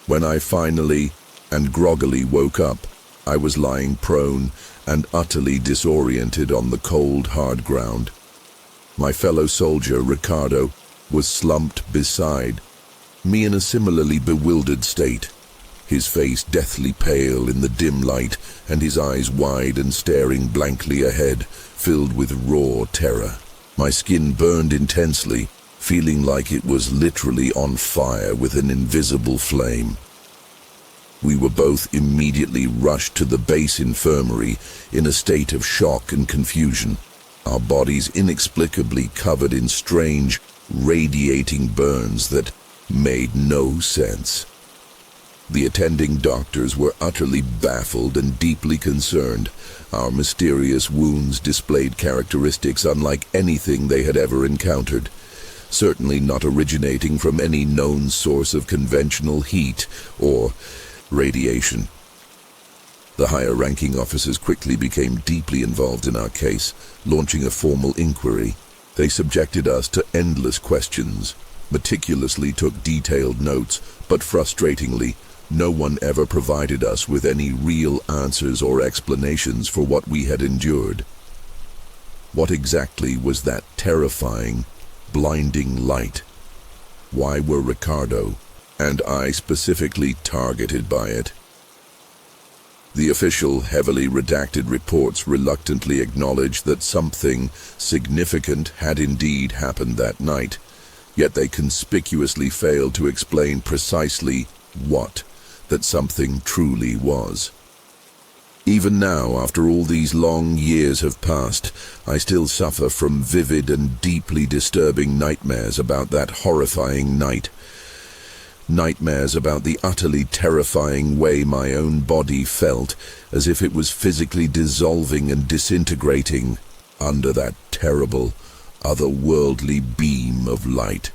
When I finally and groggily woke up, I was lying prone and utterly disoriented on the cold, hard ground. My fellow soldier, Ricardo, was slumped beside me in a similarly bewildered state, his face deathly pale in the dim light and his eyes wide and staring blankly ahead, filled with raw terror. My skin burned intensely, feeling like it was literally on fire with an invisible flame. We were both immediately rushed to the base infirmary in a state of shock and confusion, our bodies inexplicably covered in strange, radiating burns that made no sense. The attending doctors were utterly baffled and deeply concerned. Our mysterious wounds displayed characteristics unlike anything they had ever encountered, certainly not originating from any known source of conventional heat or radiation. The higher-ranking officers quickly became deeply involved in our case, launching a formal inquiry. They subjected us to endless questions, meticulously took detailed notes, but frustratingly, no one ever provided us with any real answers or explanations for what we had endured. What exactly was that terrifying, blinding light? Why were Ricardo and I specifically targeted by it? The official, heavily redacted reports reluctantly acknowledged that something significant had indeed happened that night, yet they conspicuously failed to explain precisely what that something truly was. Even now, after all these long years have passed, I still suffer from vivid and deeply disturbing nightmares about that horrifying night. Nightmares about the utterly terrifying way my own body felt, as if it was physically dissolving and disintegrating under that terrible, otherworldly beam of light.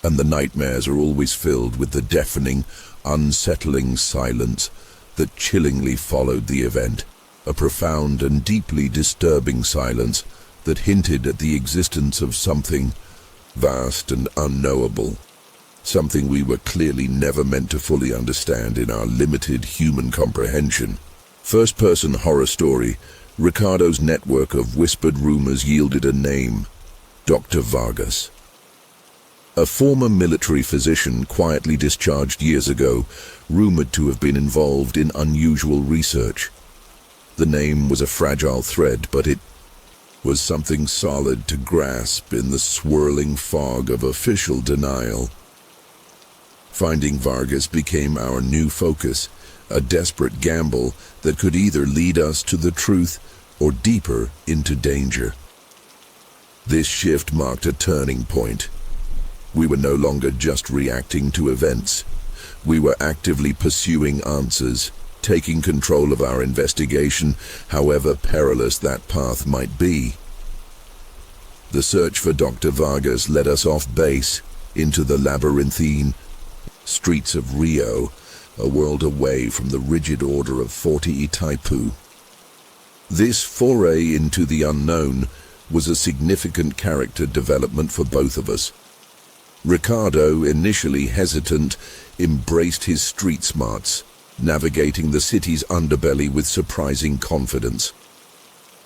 And the nightmares are always filled with the deafening, unsettling silence that chillingly followed the event, a profound and deeply disturbing silence that hinted at the existence of something vast and unknowable, something we were clearly never meant to fully understand in our limited human comprehension. First-person horror story, Ricardo's network of whispered rumors yielded a name: Dr. Vargas. A former military physician quietly discharged years ago, rumored to have been involved in unusual research. The name was a fragile thread, but it was something solid to grasp in the swirling fog of official denial. Finding Vargas became our new focus, a desperate gamble that could either lead us to the truth or deeper into danger. This shift marked a turning point. We were no longer just reacting to events. We were actively pursuing answers, taking control of our investigation, however perilous that path might be. The search for Dr. Vargas led us off base, into the labyrinthine streets of Rio, a world away from the rigid order of 40 Itaipu. This foray into the unknown was a significant character development for both of us. Ricardo, initially hesitant, embraced his street smarts, navigating the city's underbelly with surprising confidence.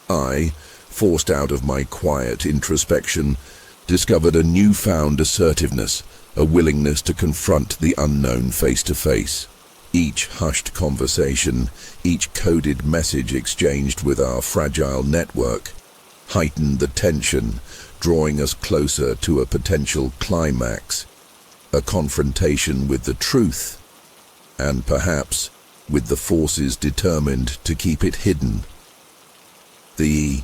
I, forced out of my quiet introspection, discovered a newfound assertiveness, a willingness to confront the unknown face to face. Each hushed conversation, each coded message exchanged with our fragile network, heightened the tension, drawing us closer to a potential climax, a confrontation with the truth, and perhaps with the forces determined to keep it hidden. The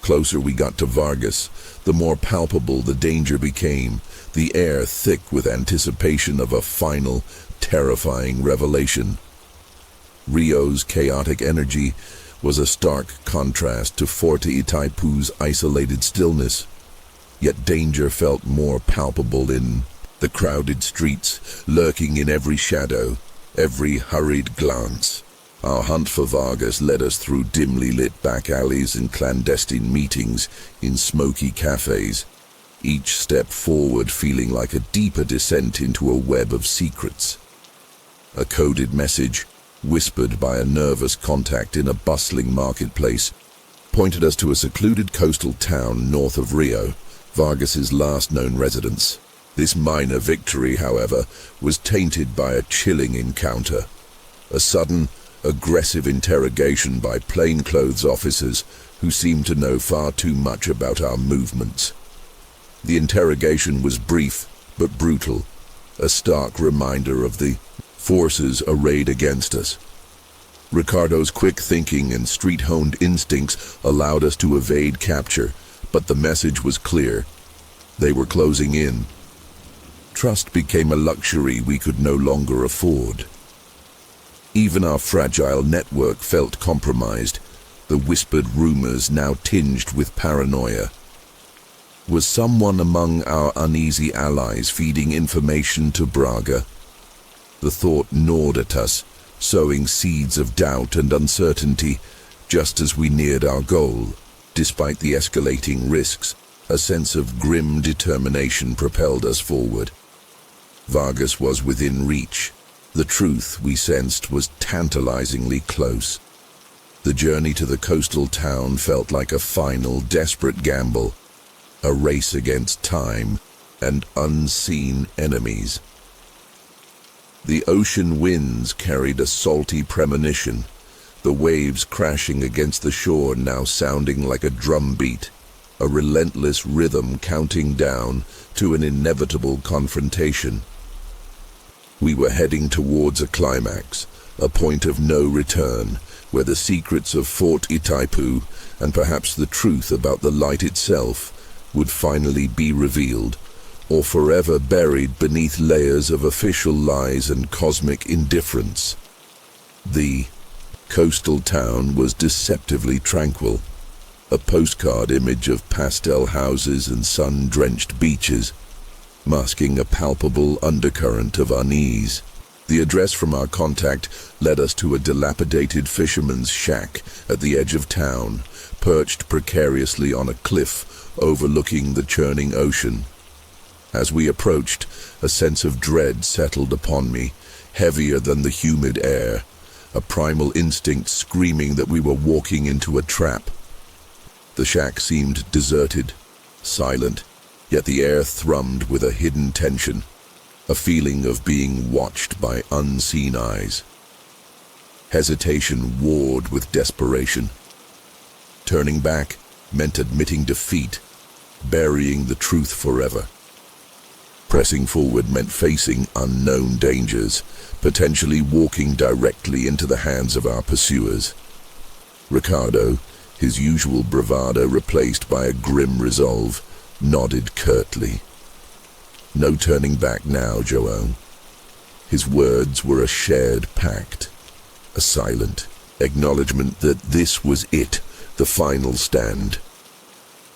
closer we got to Vargas, the more palpable the danger became, the air thick with anticipation of a final, terrifying revelation. Rio's chaotic energy was a stark contrast to Forte Itaipu's isolated stillness, yet danger felt more palpable in the crowded streets, lurking in every shadow, every hurried glance. Our hunt for Vargas led us through dimly lit back alleys and clandestine meetings in smoky cafes, each step forward feeling like a deeper descent into a web of secrets. A coded message, whispered by a nervous contact in a bustling marketplace, pointed us to a secluded coastal town north of Rio, Vargas's last known residence. This minor victory, however, was tainted by a chilling encounter. A sudden, aggressive interrogation by plainclothes officers who seemed to know far too much about our movements. The interrogation was brief but brutal, a stark reminder of the forces arrayed against us. Ricardo's quick thinking and street-honed instincts allowed us to evade capture, but the message was clear. They were closing in. Trust became a luxury we could no longer afford. Even our fragile network felt compromised, the whispered rumors now tinged with paranoia. Was someone among our uneasy allies feeding information to Braga? The thought gnawed at us, sowing seeds of doubt and uncertainty, just as we neared our goal. Despite the escalating risks, a sense of grim determination propelled us forward. Vargas was within reach. The truth, we sensed, was tantalizingly close. The journey to the coastal town felt like a final, desperate gamble, a race against time and unseen enemies. The ocean winds carried a salty premonition, the waves crashing against the shore now sounding like a drumbeat, a relentless rhythm counting down to an inevitable confrontation. We were heading towards a climax, a point of no return, where the secrets of Fort Itaipu, and perhaps the truth about the light itself, would finally be revealed, or forever buried beneath layers of official lies and cosmic indifference. The coastal town was deceptively tranquil, a postcard image of pastel houses and sun-drenched beaches, masking a palpable undercurrent of unease. The address from our contact led us to a dilapidated fisherman's shack at the edge of town, perched precariously on a cliff overlooking the churning ocean. As we approached, a sense of dread settled upon me, heavier than the humid air, a primal instinct screaming that we were walking into a trap. The shack seemed deserted, silent, yet the air thrummed with a hidden tension, a feeling of being watched by unseen eyes. Hesitation warred with desperation. Turning back meant admitting defeat, burying the truth forever. Pressing forward meant facing unknown dangers, potentially walking directly into the hands of our pursuers. Ricardo, his usual bravado replaced by a grim resolve, nodded curtly. No turning back now, João. His words were a shared pact, a silent acknowledgement that this was it, the final stand.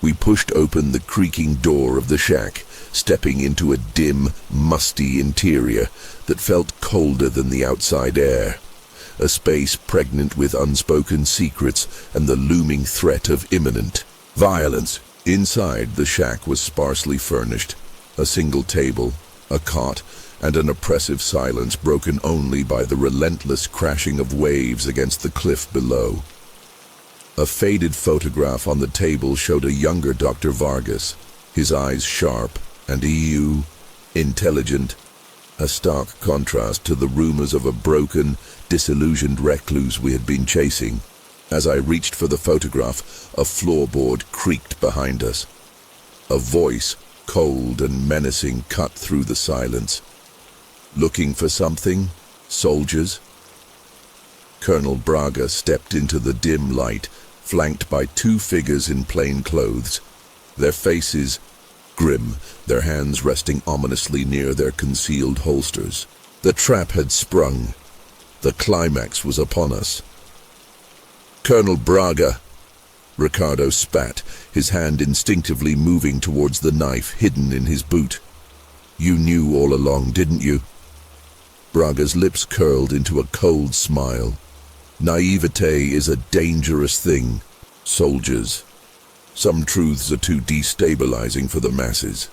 We pushed open the creaking door of the shack, stepping into a dim, musty interior that felt colder than the outside air. A space pregnant with unspoken secrets and the looming threat of imminent violence. Inside, the shack was sparsely furnished. A single table, a cot, and an oppressive silence broken only by the relentless crashing of waves against the cliff below. A faded photograph on the table showed a younger Dr. Vargas, his eyes sharp and intelligent, a stark contrast to the rumors of a broken, disillusioned recluse we had been chasing. As I reached for the photograph, a floorboard creaked behind us. A voice, cold and menacing, cut through the silence. "Looking for something, soldiers?" Colonel Braga stepped into the dim light, flanked by two figures in plain clothes, their faces grim, their hands resting ominously near their concealed holsters. The trap had sprung. The climax was upon us. "Colonel Braga!" Ricardo spat, his hand instinctively moving towards the knife hidden in his boot. "You knew all along, didn't you?" Braga's lips curled into a cold smile. "Naivete is a dangerous thing. Soldiers. Some truths are too destabilizing for the masses."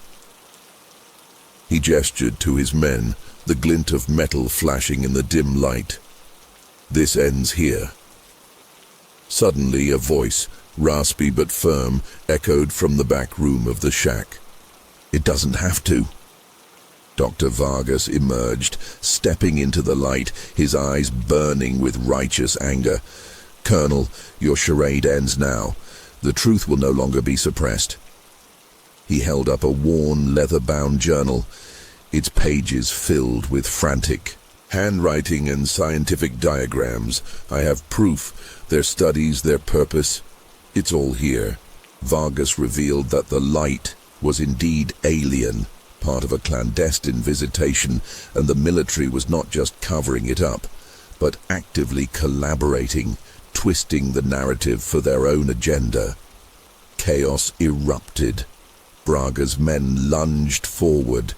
He gestured to his men, the glint of metal flashing in the dim light. "This ends here." Suddenly a voice, raspy but firm, echoed from the back room of the shack. "It doesn't have to." Dr. Vargas emerged, stepping into the light, his eyes burning with righteous anger. "Colonel, your charade ends now. The truth will no longer be suppressed." He held up a worn, leather-bound journal, its pages filled with frantic handwriting and scientific diagrams. "I have proof, their studies, their purpose. It's all here." Vargas revealed that the light was indeed alien, part of a clandestine visitation, and the military was not just covering it up, but actively collaborating, twisting the narrative for their own agenda. Chaos erupted. Braga's men lunged forward,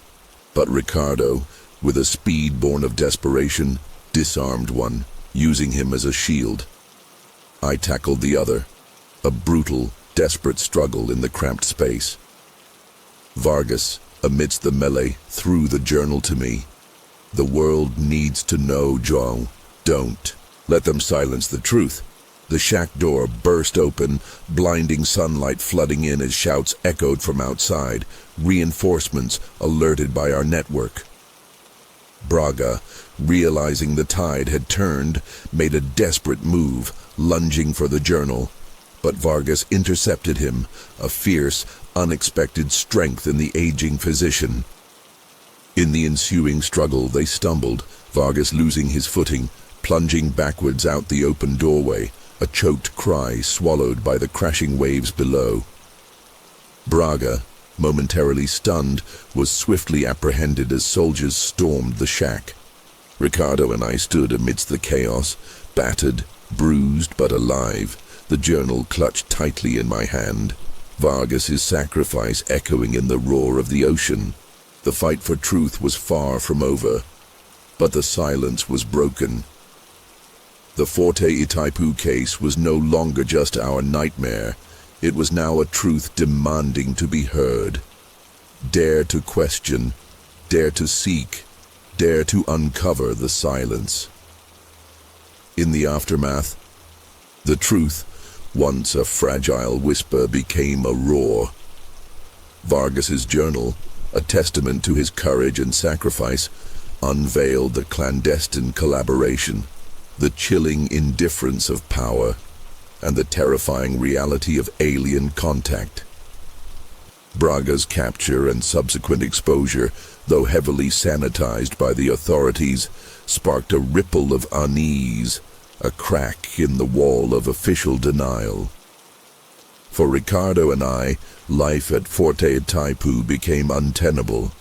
but Ricardo, with a speed born of desperation, disarmed one, using him as a shield. I tackled the other, a brutal, desperate struggle in the cramped space. Vargas, amidst the melee, threw the journal to me. "The world needs to know, João. Don't let them silence the truth." The shack door burst open, blinding sunlight flooding in as shouts echoed from outside, reinforcements alerted by our network. Braga, realizing the tide had turned, made a desperate move, lunging for the journal. But Vargas intercepted him, a fierce, unexpected strength in the aging physician. In the ensuing struggle, they stumbled, Vargas losing his footing, plunging backwards out the open doorway, a choked cry swallowed by the crashing waves below. Braga, momentarily stunned, was swiftly apprehended as soldiers stormed the shack. Ricardo and I stood amidst the chaos, battered, bruised but alive, the journal clutched tightly in my hand. Vargas's sacrifice echoing in the roar of the ocean. The fight for truth was far from over, but the silence was broken. The Forte Itaipu case was no longer just our nightmare. It was now a truth demanding to be heard. Dare to question, dare to seek, dare to uncover the silence. In the aftermath, the truth, once a fragile whisper, became a roar. Vargas's journal, a testament to his courage and sacrifice, unveiled the clandestine collaboration, the chilling indifference of power, and the terrifying reality of alien contact. Braga's capture and subsequent exposure, though heavily sanitized by the authorities, sparked a ripple of unease, a crack in the wall of official denial. For Ricardo and I, life at Forte Itaipu became untenable.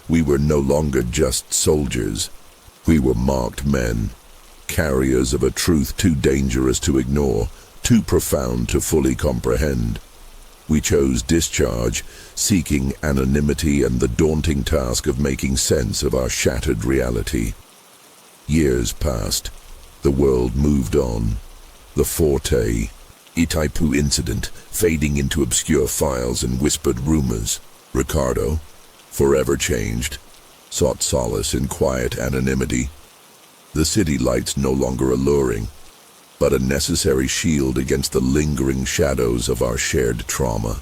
We were no longer just soldiers. We were marked men, carriers of a truth too dangerous to ignore, too profound to fully comprehend. We chose discharge, seeking anonymity and the daunting task of making sense of our shattered reality. Years passed. The world moved on. The Forte Itaipu incident fading into obscure files and whispered rumors. Ricardo, forever changed, sought solace in quiet anonymity. The city lights no longer alluring, but a necessary shield against the lingering shadows of our shared trauma.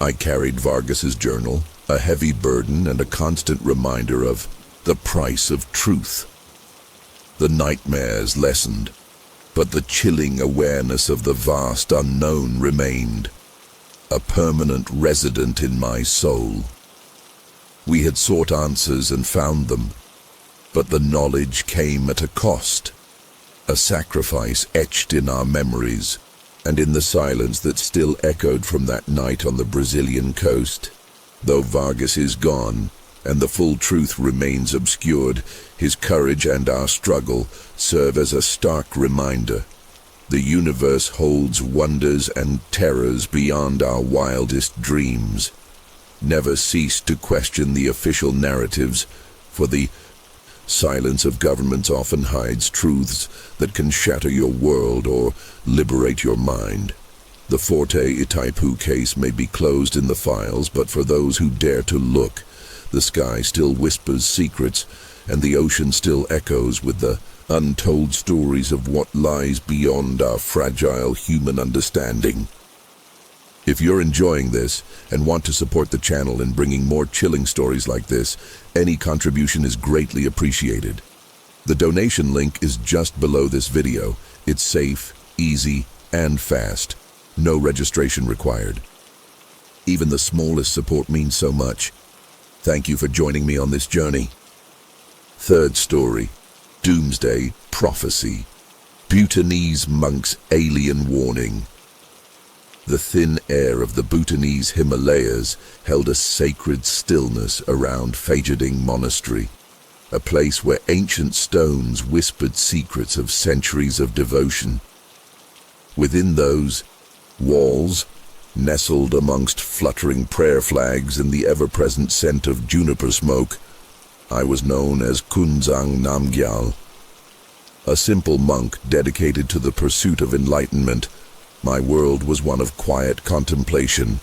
I carried Vargas's journal, a heavy burden and a constant reminder of the price of truth. The nightmares lessened, but the chilling awareness of the vast unknown remained, a permanent resident in my soul. We had sought answers and found them, but the knowledge came at a cost. A sacrifice etched in our memories, and in the silence that still echoed from that night on the Brazilian coast. Though Vargas is gone, and the full truth remains obscured, his courage and our struggle serve as a stark reminder. The universe holds wonders and terrors beyond our wildest dreams. Never cease to question the official narratives, for the silence of governments often hides truths that can shatter your world or liberate your mind. The Forte Itaipu case may be closed in the files, but for those who dare to look, the sky still whispers secrets, and the ocean still echoes with the untold stories of what lies beyond our fragile human understanding. If you're enjoying this and want to support the channel in bringing more chilling stories like this, any contribution is greatly appreciated. The donation link is just below this video. It's safe, easy, and fast. No registration required. Even the smallest support means so much. Thank you for joining me on this journey. Third story, Doomsday Prophecy. Bhutanese monk's alien warning. The thin air of the Bhutanese Himalayas held a sacred stillness around Phajading Monastery, a place where ancient stones whispered secrets of centuries of devotion. Within those walls, nestled amongst fluttering prayer flags and the ever-present scent of juniper smoke, I was known as Kunzang Namgyal. A simple monk dedicated to the pursuit of enlightenment, my world was one of quiet contemplation,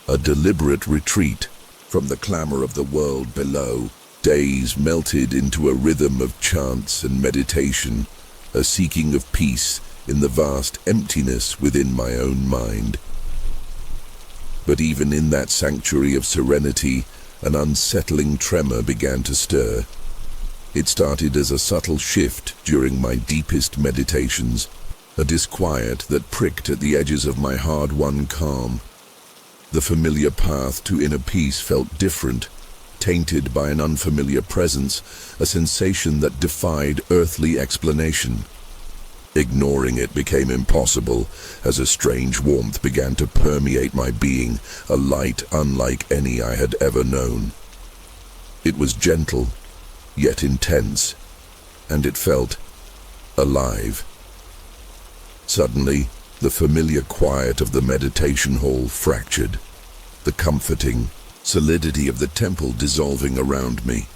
a deliberate retreat from the clamor of the world below. Days melted into a rhythm of chants and meditation, a seeking of peace in the vast emptiness within my own mind. But even in that sanctuary of serenity, an unsettling tremor began to stir. It started as a subtle shift during my deepest meditations, a disquiet that pricked at the edges of my hard-won calm. The familiar path to inner peace felt different, tainted by an unfamiliar presence, a sensation that defied earthly explanation. Ignoring it became impossible, as a strange warmth began to permeate my being, a light unlike any I had ever known. It was gentle, yet intense, and it felt alive. Suddenly, the familiar quiet of the meditation hall fractured, the comforting solidity of the temple dissolving around me.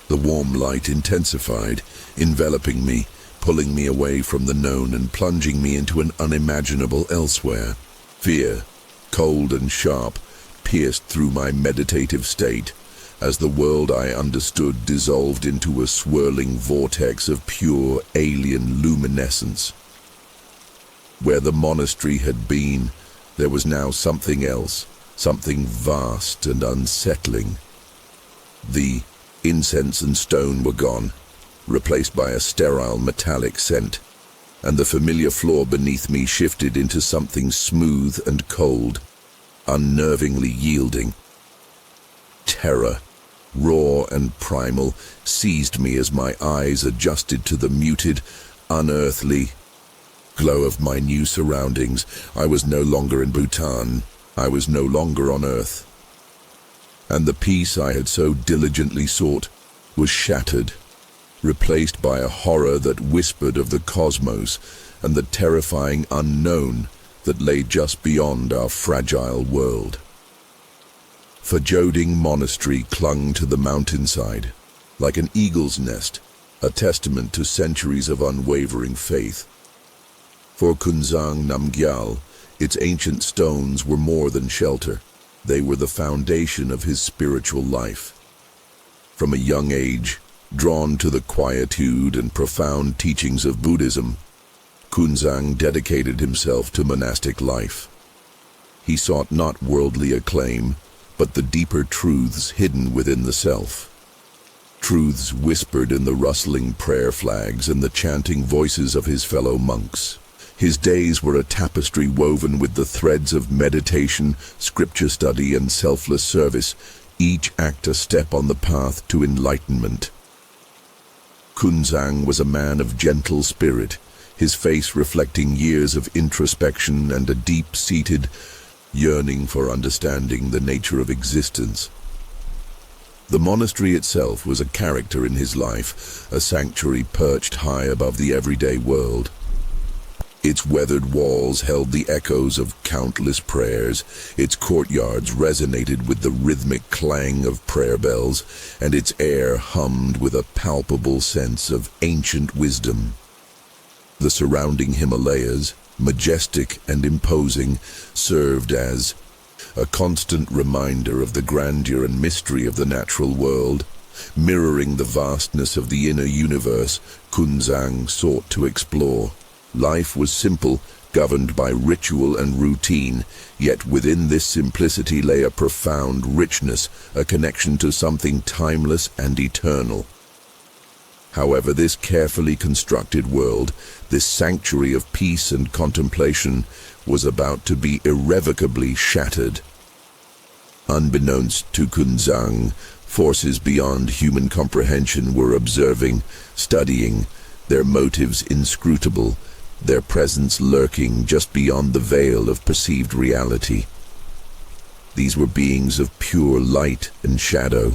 The warm light intensified, enveloping me, pulling me away from the known and plunging me into an unimaginable elsewhere. Fear, cold and sharp, pierced through my meditative state, as the world I understood dissolved into a swirling vortex of pure alien luminescence. Where the monastery had been, there was now something else, something vast and unsettling. The incense and stone were gone, replaced by a sterile metallic scent, and the familiar floor beneath me shifted into something smooth and cold, unnervingly yielding. Terror, raw and primal, seized me as my eyes adjusted to the muted, unearthly glow of my new surroundings. I was no longer in Bhutan. I was no longer on Earth. And the peace I had so diligently sought was shattered, replaced by a horror that whispered of the cosmos and the terrifying unknown that lay just beyond our fragile world. Fajoding Monastery clung to the mountainside, like an eagle's nest, a testament to centuries of unwavering faith. For Kunzang Namgyal, its ancient stones were more than shelter. They were the foundation of his spiritual life. From a young age, drawn to the quietude and profound teachings of Buddhism, Kunzang dedicated himself to monastic life. He sought not worldly acclaim, but the deeper truths hidden within the self. Truths whispered in the rustling prayer flags and the chanting voices of his fellow monks. His days were a tapestry woven with the threads of meditation, scripture study, and selfless service, each act a step on the path to enlightenment. Kunzang was a man of gentle spirit, his face reflecting years of introspection and a deep-seated yearning for understanding the nature of existence. The monastery itself was a character in his life, a sanctuary perched high above the everyday world. Its weathered walls held the echoes of countless prayers, its courtyards resonated with the rhythmic clang of prayer bells, and its air hummed with a palpable sense of ancient wisdom. The surrounding Himalayas, majestic and imposing, served as a constant reminder of the grandeur and mystery of the natural world. Mirroring the vastness of the inner universe, Kunzang sought to explore. Life was simple, governed by ritual and routine, yet within this simplicity lay a profound richness, a connection to something timeless and eternal. However, this carefully constructed world, this sanctuary of peace and contemplation, was about to be irrevocably shattered. Unbeknownst to Kunzang, forces beyond human comprehension were observing, studying, their motives inscrutable, their presence lurking just beyond the veil of perceived reality. These were beings of pure light and shadow,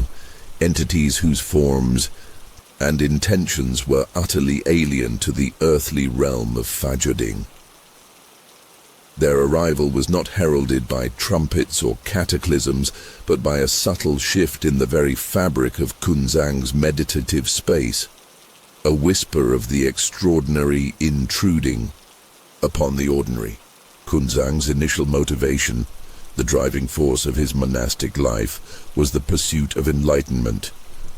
entities whose forms and intentions were utterly alien to the earthly realm of Fajoding. Their arrival was not heralded by trumpets or cataclysms, but by a subtle shift in the very fabric of Kunzang's meditative space. A whisper of the extraordinary intruding upon the ordinary. Kunzang's initial motivation, the driving force of his monastic life, was the pursuit of enlightenment,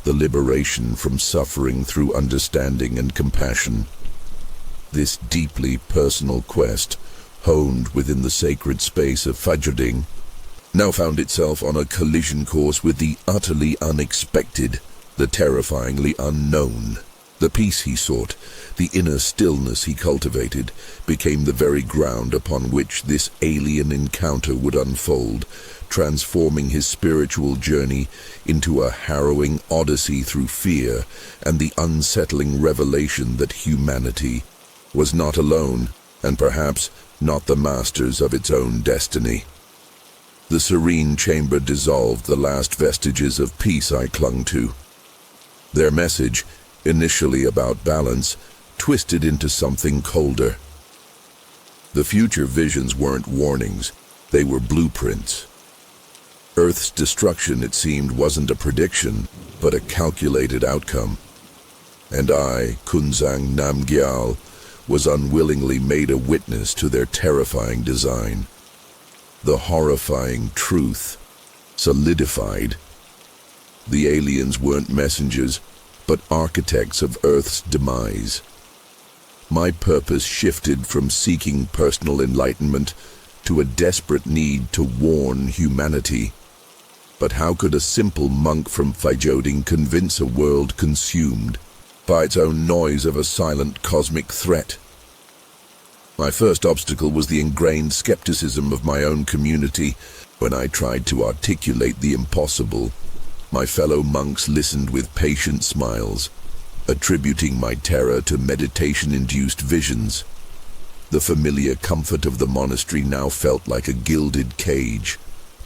the liberation from suffering through understanding and compassion. This deeply personal quest, honed within the sacred space of Fajoding, now found itself on a collision course with the utterly unexpected, the terrifyingly unknown. The peace he sought, the inner stillness he cultivated, became the very ground upon which this alien encounter would unfold, transforming his spiritual journey into a harrowing odyssey through fear and the unsettling revelation that humanity was not alone, and perhaps not the masters of its own destiny. The serene chamber dissolved the last vestiges of peace I clung to. Their message, initially about balance, twisted into something colder. The future visions weren't warnings, they were blueprints. Earth's destruction, it seemed, wasn't a prediction, but a calculated outcome. And I, Kunzang Namgyal, was unwillingly made a witness to their terrifying design. The horrifying truth solidified. The aliens weren't messengers, but architects of Earth's demise. My purpose shifted from seeking personal enlightenment to a desperate need to warn humanity. But how could a simple monk from Fajoding convince a world consumed by its own noise of a silent cosmic threat? My first obstacle was the ingrained skepticism of my own community. When I tried to articulate the impossible, my fellow monks listened with patient smiles, attributing my terror to meditation-induced visions. The familiar comfort of the monastery now felt like a gilded cage,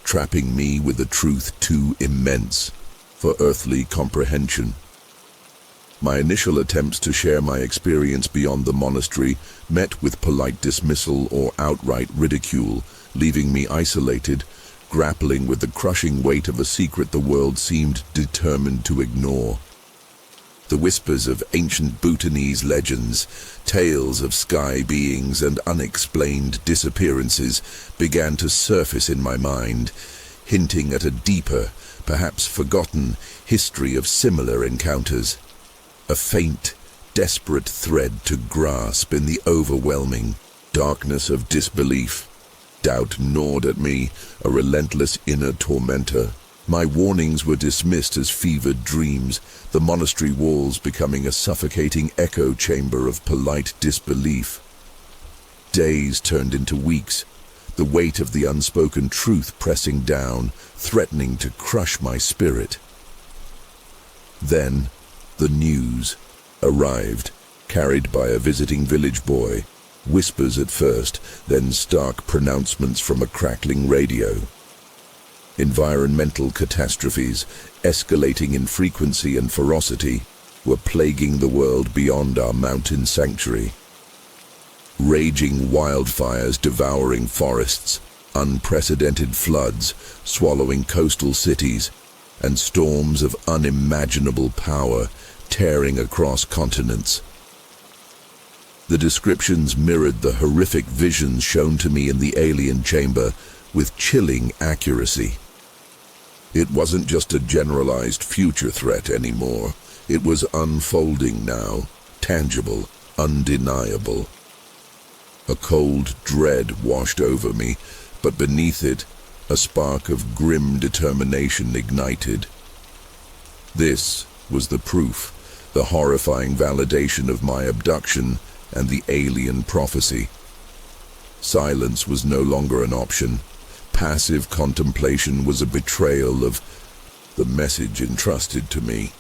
trapping me with a truth too immense for earthly comprehension. My initial attempts to share my experience beyond the monastery met with polite dismissal or outright ridicule, leaving me isolated, grappling with the crushing weight of a secret the world seemed determined to ignore. The whispers of ancient Bhutanese legends, tales of sky beings and unexplained disappearances began to surface in my mind, hinting at a deeper, perhaps forgotten, history of similar encounters. A faint, desperate thread to grasp in the overwhelming darkness of disbelief. Doubt gnawed at me, a relentless inner tormentor. My warnings were dismissed as fevered dreams, the monastery walls becoming a suffocating echo chamber of polite disbelief. Days turned into weeks, the weight of the unspoken truth pressing down, threatening to crush my spirit. Then, the news arrived, carried by a visiting village boy. Whispers at first, then stark pronouncements from a crackling radio. Environmental catastrophes, escalating in frequency and ferocity, were plaguing the world beyond our mountain sanctuary. Raging wildfires devouring forests, unprecedented floods swallowing coastal cities, and storms of unimaginable power tearing across continents. The descriptions mirrored the horrific visions shown to me in the alien chamber with chilling accuracy. It wasn't just a generalized future threat anymore. It was unfolding now, tangible, undeniable. A cold dread washed over me, but beneath it, a spark of grim determination ignited. This was the proof, the horrifying validation of my abduction and the alien prophecy. Silence was no longer an option. Passive contemplation was a betrayal of the message entrusted to me.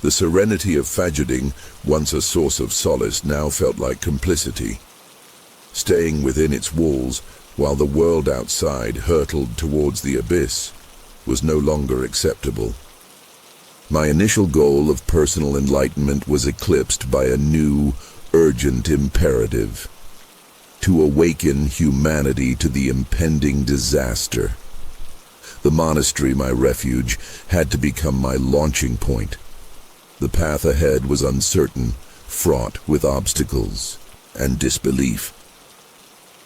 The serenity of Fajrding, once a source of solace, now felt like complicity. Staying within its walls, while the world outside hurtled towards the abyss, was no longer acceptable. My initial goal of personal enlightenment was eclipsed by a new, urgent imperative: to awaken humanity to the impending disaster. The monastery, my refuge, had to become my launching point. The path ahead was uncertain, fraught with obstacles and disbelief.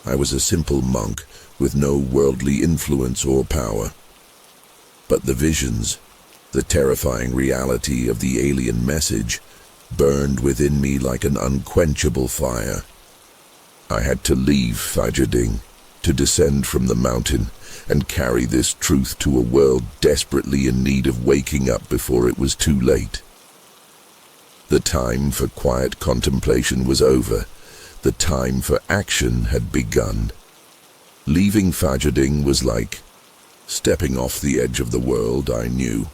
I was a simple monk with no worldly influence or power. But the visions, the terrifying reality of the alien message, burned within me like an unquenchable fire. I had to leave Fajrding, to descend from the mountain, and carry this truth to a world desperately in need of waking up before it was too late. The time for quiet contemplation was over. The time for action had begun. Leaving Fajrding was like stepping off the edge of the world I knew.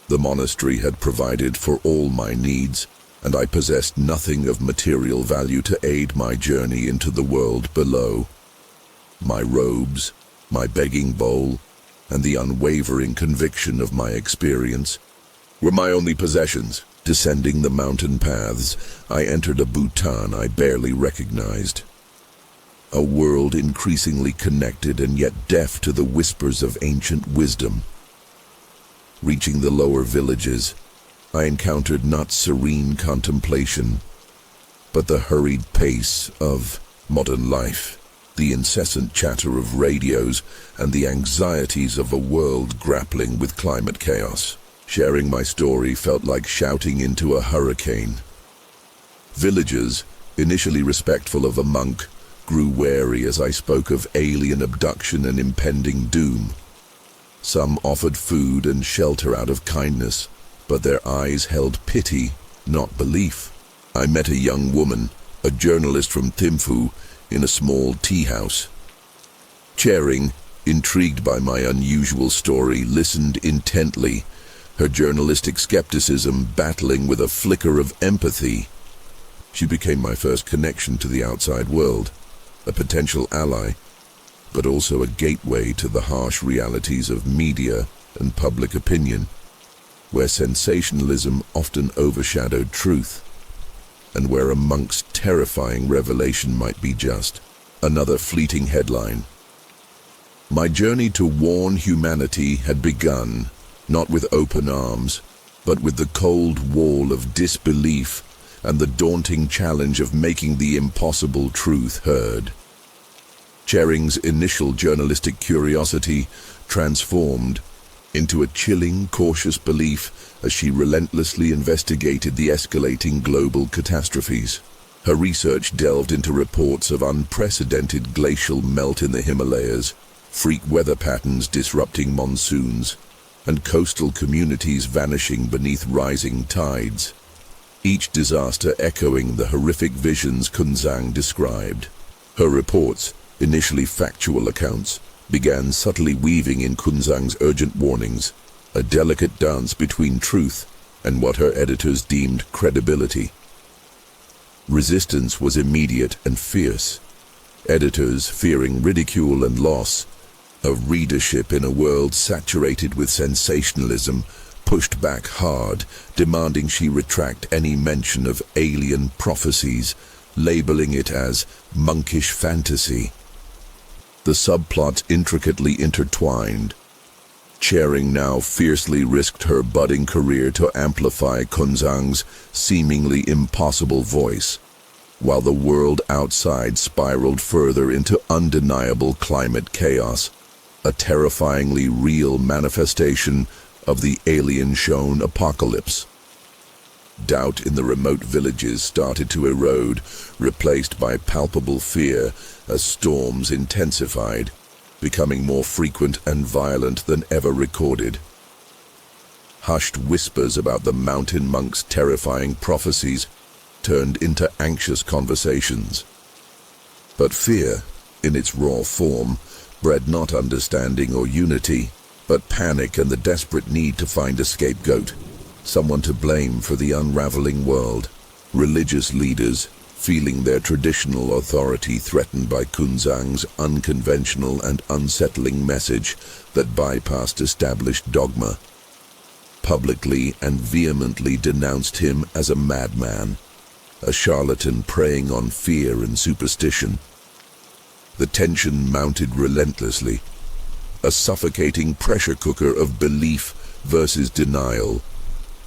The monastery had provided for all my needs, and I possessed nothing of material value to aid my journey into the world below. My robes, my begging bowl, and the unwavering conviction of my experience were my only possessions. Descending the mountain paths, I entered a Bhutan I barely recognized. A world increasingly connected and yet deaf to the whispers of ancient wisdom. Reaching the lower villages, I encountered not serene contemplation, but the hurried pace of modern life, the incessant chatter of radios, and the anxieties of a world grappling with climate chaos. Sharing my story felt like shouting into a hurricane. Villagers, initially respectful of a monk, grew wary as I spoke of alien abduction and impending doom. Some offered food and shelter out of kindness, but their eyes held pity, not belief. I met a young woman, a journalist from Thimphu, in a small tea house. Chering, intrigued by my unusual story, listened intently, her journalistic skepticism battling with a flicker of empathy. She became my first connection to the outside world, a potential ally, but also a gateway to the harsh realities of media and public opinion, where sensationalism often overshadowed truth, and where a monk's terrifying revelation might be just another fleeting headline. My journey to warn humanity had begun, not with open arms, but with the cold wall of disbelief and the daunting challenge of making the impossible truth heard. Chering's initial journalistic curiosity transformed into a chilling, cautious belief as she relentlessly investigated the escalating global catastrophes. Her research delved into reports of unprecedented glacial melt in the Himalayas, freak weather patterns disrupting monsoons, and coastal communities vanishing beneath rising tides, each disaster echoing the horrific visions Kunzang described. Her reports, initially factual accounts, began subtly weaving in Kunzang's urgent warnings, a delicate dance between truth and what her editors deemed credibility. Resistance was immediate and fierce, editors fearing ridicule and loss. Her readership, in a world saturated with sensationalism, pushed back hard, demanding she retract any mention of alien prophecies, labeling it as monkish fantasy. The subplots intricately intertwined. Chering now fiercely risked her budding career to amplify Kunzang's seemingly impossible voice, while the world outside spiraled further into undeniable climate chaos, a terrifyingly real manifestation of the alien-shown apocalypse. Doubt in the remote villages started to erode, replaced by palpable fear as storms intensified, becoming more frequent and violent than ever recorded. Hushed whispers about the mountain monk's terrifying prophecies turned into anxious conversations. But fear, in its raw form, bred not understanding or unity, but panic and the desperate need to find a scapegoat, someone to blame for the unraveling world. Religious leaders, feeling their traditional authority threatened by Kunzang's unconventional and unsettling message that bypassed established dogma, publicly and vehemently denounced him as a madman, a charlatan preying on fear and superstition. The tension mounted relentlessly, a suffocating pressure cooker of belief versus denial,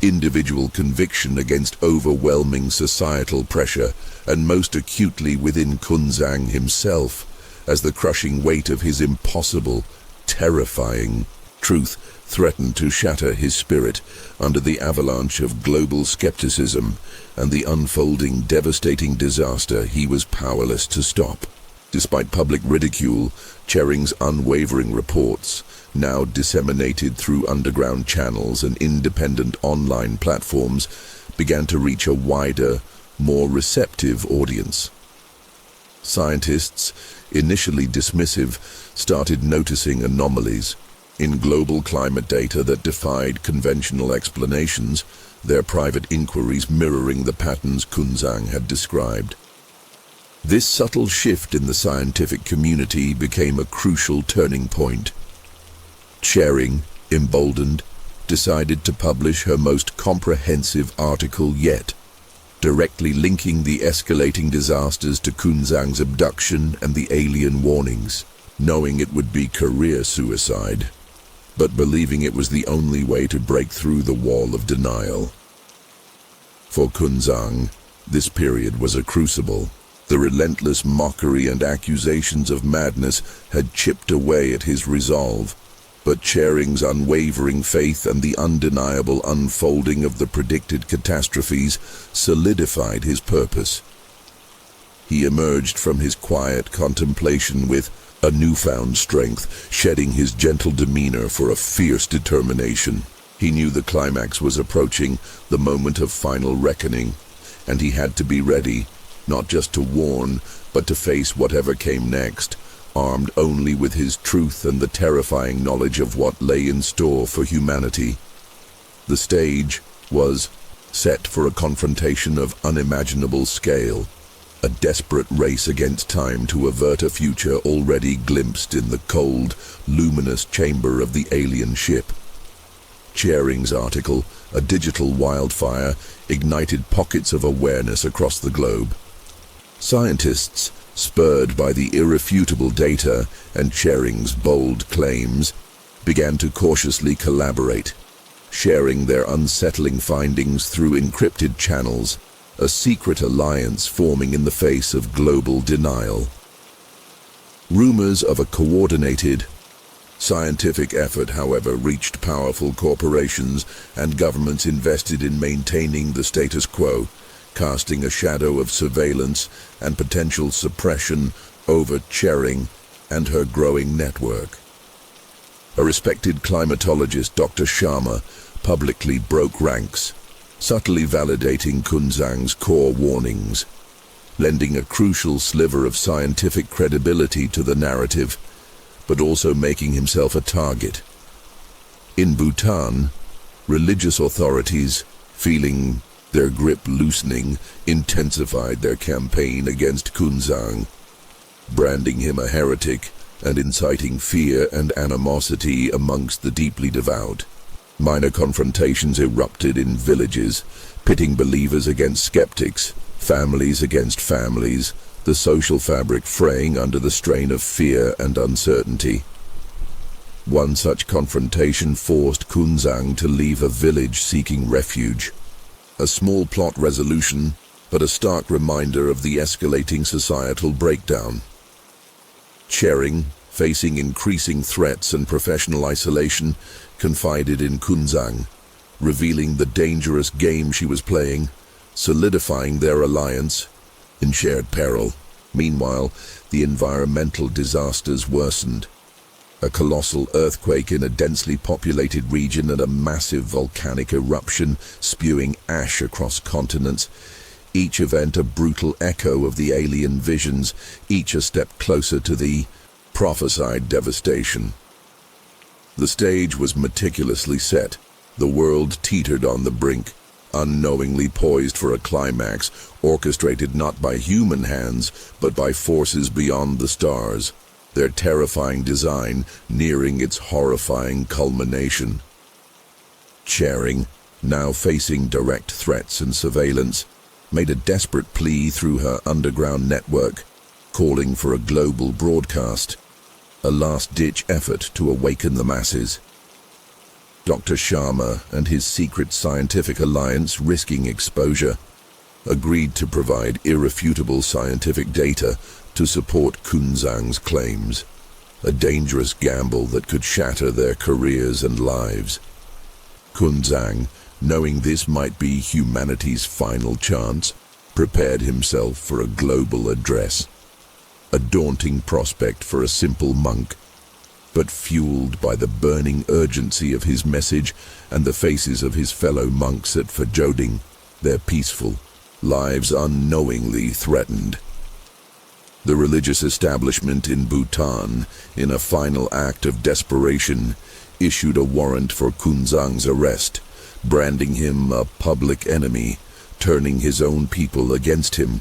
individual conviction against overwhelming societal pressure, and most acutely within Kunzang himself, as the crushing weight of his impossible, terrifying truth threatened to shatter his spirit under the avalanche of global skepticism and the unfolding devastating disaster he was powerless to stop. Despite public ridicule, Chering's unwavering reports, now disseminated through underground channels and independent online platforms, began to reach a wider, more receptive audience. Scientists, initially dismissive, started noticing anomalies in global climate data that defied conventional explanations, their private inquiries mirroring the patterns Kunzang had described. This subtle shift in the scientific community became a crucial turning point. Chering, emboldened, decided to publish her most comprehensive article yet, directly linking the escalating disasters to Kunzang's abduction and the alien warnings, knowing it would be career suicide, but believing it was the only way to break through the wall of denial. For Kunzang, this period was a crucible. The relentless mockery and accusations of madness had chipped away at his resolve, but Chering's unwavering faith and the undeniable unfolding of the predicted catastrophes solidified his purpose. He emerged from his quiet contemplation with a newfound strength, shedding his gentle demeanor for a fierce determination. He knew the climax was approaching, the moment of final reckoning, and he had to be ready, not just to warn, but to face whatever came next, armed only with his truth and the terrifying knowledge of what lay in store for humanity. The stage was set for a confrontation of unimaginable scale, a desperate race against time to avert a future already glimpsed in the cold, luminous chamber of the alien ship. Chering's article, a digital wildfire, ignited pockets of awareness across the globe. Scientists, spurred by the irrefutable data and Chering's bold claims, began to cautiously collaborate, sharing their unsettling findings through encrypted channels, a secret alliance forming in the face of global denial. Rumors of a coordinated, scientific effort, however, reached powerful corporations and governments invested in maintaining the status quo, casting a shadow of surveillance and potential suppression over Chering and her growing network. A respected climatologist, Dr. Sharma, publicly broke ranks, subtly validating Kunzang's core warnings, lending a crucial sliver of scientific credibility to the narrative, but also making himself a target. In Bhutan, religious authorities, feeling their grip loosening, intensified their campaign against Kunzang, branding him a heretic and inciting fear and animosity amongst the deeply devout. Minor confrontations erupted in villages, pitting believers against skeptics, families against families, the social fabric fraying under the strain of fear and uncertainty. One such confrontation forced Kunzang to leave a village seeking refuge. A small plot resolution, but a stark reminder of the escalating societal breakdown. Chering, facing increasing threats and professional isolation, confided in Kunzang, revealing the dangerous game she was playing, solidifying their alliance in shared peril. Meanwhile, the environmental disasters worsened. A colossal earthquake in a densely populated region and a massive volcanic eruption spewing ash across continents. Each event a brutal echo of the alien visions, each a step closer to the prophesied devastation. The stage was meticulously set. The world teetered on the brink, unknowingly poised for a climax, orchestrated not by human hands, but by forces beyond the stars, their terrifying design nearing its horrifying culmination. Chering, now facing direct threats and surveillance, made a desperate plea through her underground network, calling for a global broadcast, a last-ditch effort to awaken the masses. Dr. Sharma and his secret scientific alliance, risking exposure, agreed to provide irrefutable scientific data to support Kunzang's claims, a dangerous gamble that could shatter their careers and lives. Kunzang, knowing this might be humanity's final chance, prepared himself for a global address, a daunting prospect for a simple monk, but fueled by the burning urgency of his message and the faces of his fellow monks at Fajoding, their peaceful lives unknowingly threatened. The religious establishment in Bhutan, in a final act of desperation, issued a warrant for Kunzang's arrest, branding him a public enemy, turning his own people against him.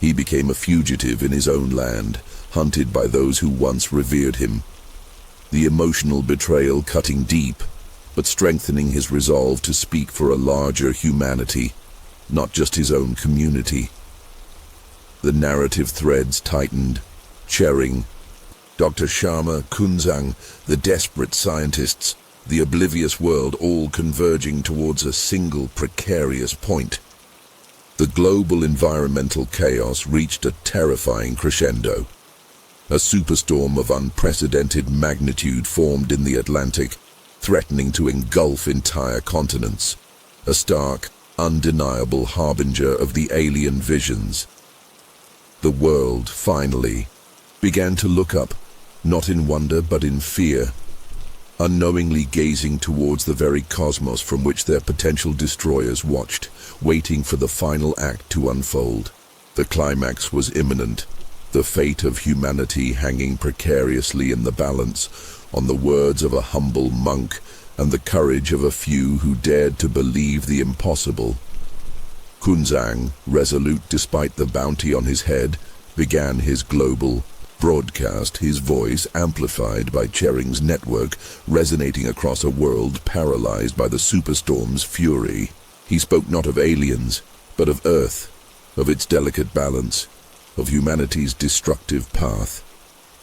He became a fugitive in his own land, hunted by those who once revered him. The emotional betrayal cutting deep, but strengthening his resolve to speak for a larger humanity, not just his own community. The narrative threads tightened. Chering, Dr. Sharma, Kunzang, the desperate scientists, the oblivious world, all converging towards a single precarious point. The global environmental chaos reached a terrifying crescendo. A superstorm of unprecedented magnitude formed in the Atlantic, threatening to engulf entire continents, a stark, undeniable harbinger of the alien visions. The world, finally, began to look up, not in wonder but in fear, unknowingly gazing towards the very cosmos from which their potential destroyers watched, waiting for the final act to unfold. The climax was imminent, the fate of humanity hanging precariously in the balance on the words of a humble monk and the courage of a few who dared to believe the impossible. Kunzang, resolute despite the bounty on his head, began his global broadcast, his voice amplified by Chering's network, resonating across a world paralyzed by the superstorm's fury. He spoke not of aliens, but of Earth, of its delicate balance, of humanity's destructive path.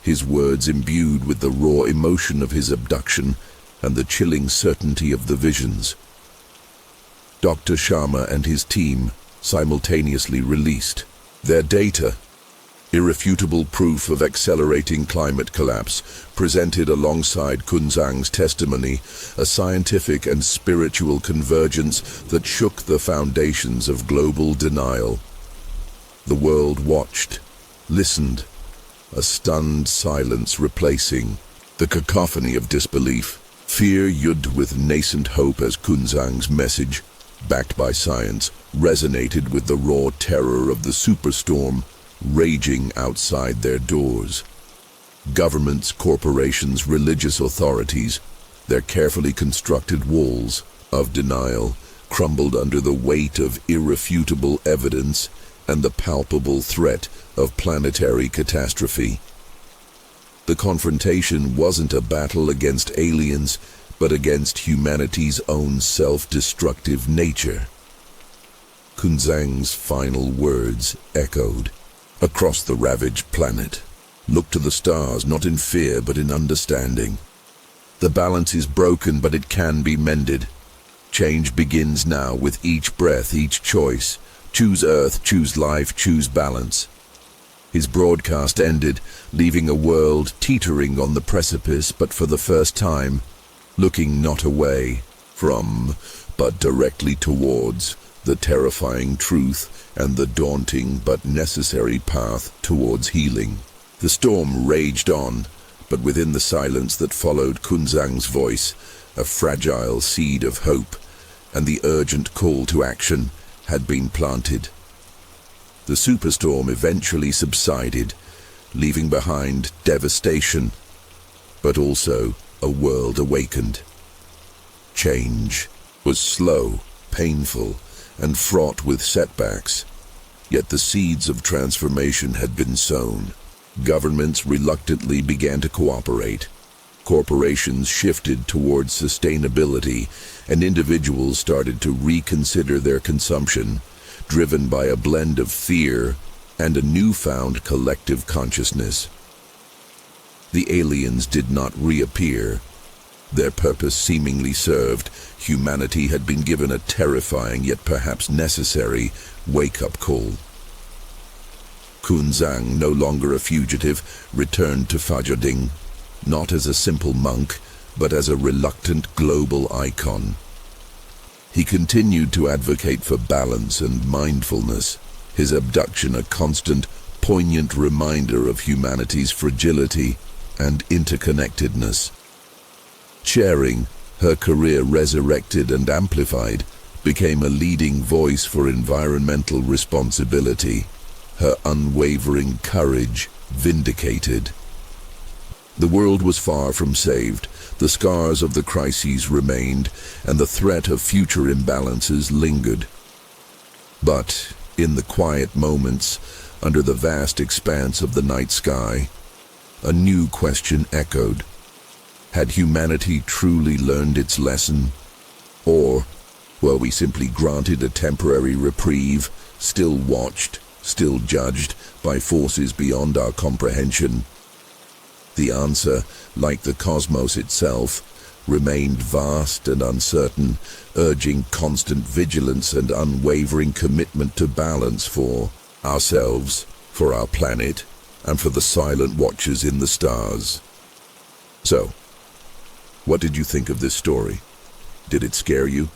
His words imbued with the raw emotion of his abduction and the chilling certainty of the visions. Dr. Sharma and his team simultaneously released their data. Irrefutable proof of accelerating climate collapse, presented alongside Kunzang's testimony, a scientific and spiritual convergence that shook the foundations of global denial. The world watched, listened, a stunned silence replacing the cacophony of disbelief. Fear yud with nascent hope as Kunzang's message, backed by science, resonated with the raw terror of the superstorm raging outside their doors. Governments, corporations, religious authorities, their carefully constructed walls of denial crumbled under the weight of irrefutable evidence and the palpable threat of planetary catastrophe. The confrontation wasn't a battle against aliens, but against humanity's own self-destructive nature. Kunzang's final words echoed across the ravaged planet. Look to the stars, not in fear, but in understanding. The balance is broken, but it can be mended. Change begins now with each breath, each choice. Choose Earth, choose life, choose balance. His broadcast ended, leaving a world teetering on the precipice, but for the first time, looking not away from, but directly towards, the terrifying truth and the daunting but necessary path towards healing. The storm raged on, but within the silence that followed Kunzang's voice, a fragile seed of hope, and the urgent call to action had been planted. The superstorm eventually subsided, leaving behind devastation, but also a world awakened. Change was slow, painful, and fraught with setbacks, yet the seeds of transformation had been sown. Governments reluctantly began to cooperate. Corporations shifted towards sustainability, and individuals started to reconsider their consumption, driven by a blend of fear and a newfound collective consciousness. The aliens did not reappear. Their purpose seemingly served. Humanity had been given a terrifying yet perhaps necessary wake-up call. Kunzang, no longer a fugitive, returned to Fajoding, not as a simple monk, but as a reluctant global icon. He continued to advocate for balance and mindfulness, his abduction a constant, poignant reminder of humanity's fragility and interconnectedness. Chering, her career resurrected and amplified, became a leading voice for environmental responsibility, her unwavering courage vindicated. The world was far from saved. The scars of the crises remained, and the threat of future imbalances lingered. But, in the quiet moments, under the vast expanse of the night sky, a new question echoed. Had humanity truly learned its lesson? Or were we simply granted a temporary reprieve, still watched, still judged by forces beyond our comprehension? The answer, like the cosmos itself, remained vast and uncertain, urging constant vigilance and unwavering commitment to balance for ourselves, for our planet, and for the silent watchers in the stars. So, what did you think of this story? Did it scare you?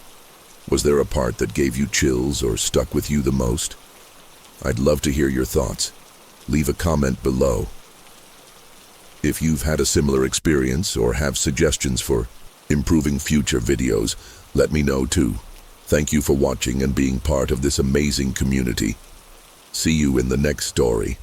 Was there a part that gave you chills or stuck with you the most? I'd love to hear your thoughts. Leave a comment below. If you've had a similar experience or have suggestions for improving future videos, let me know too. Thank you for watching and being part of this amazing community. See you in the next story.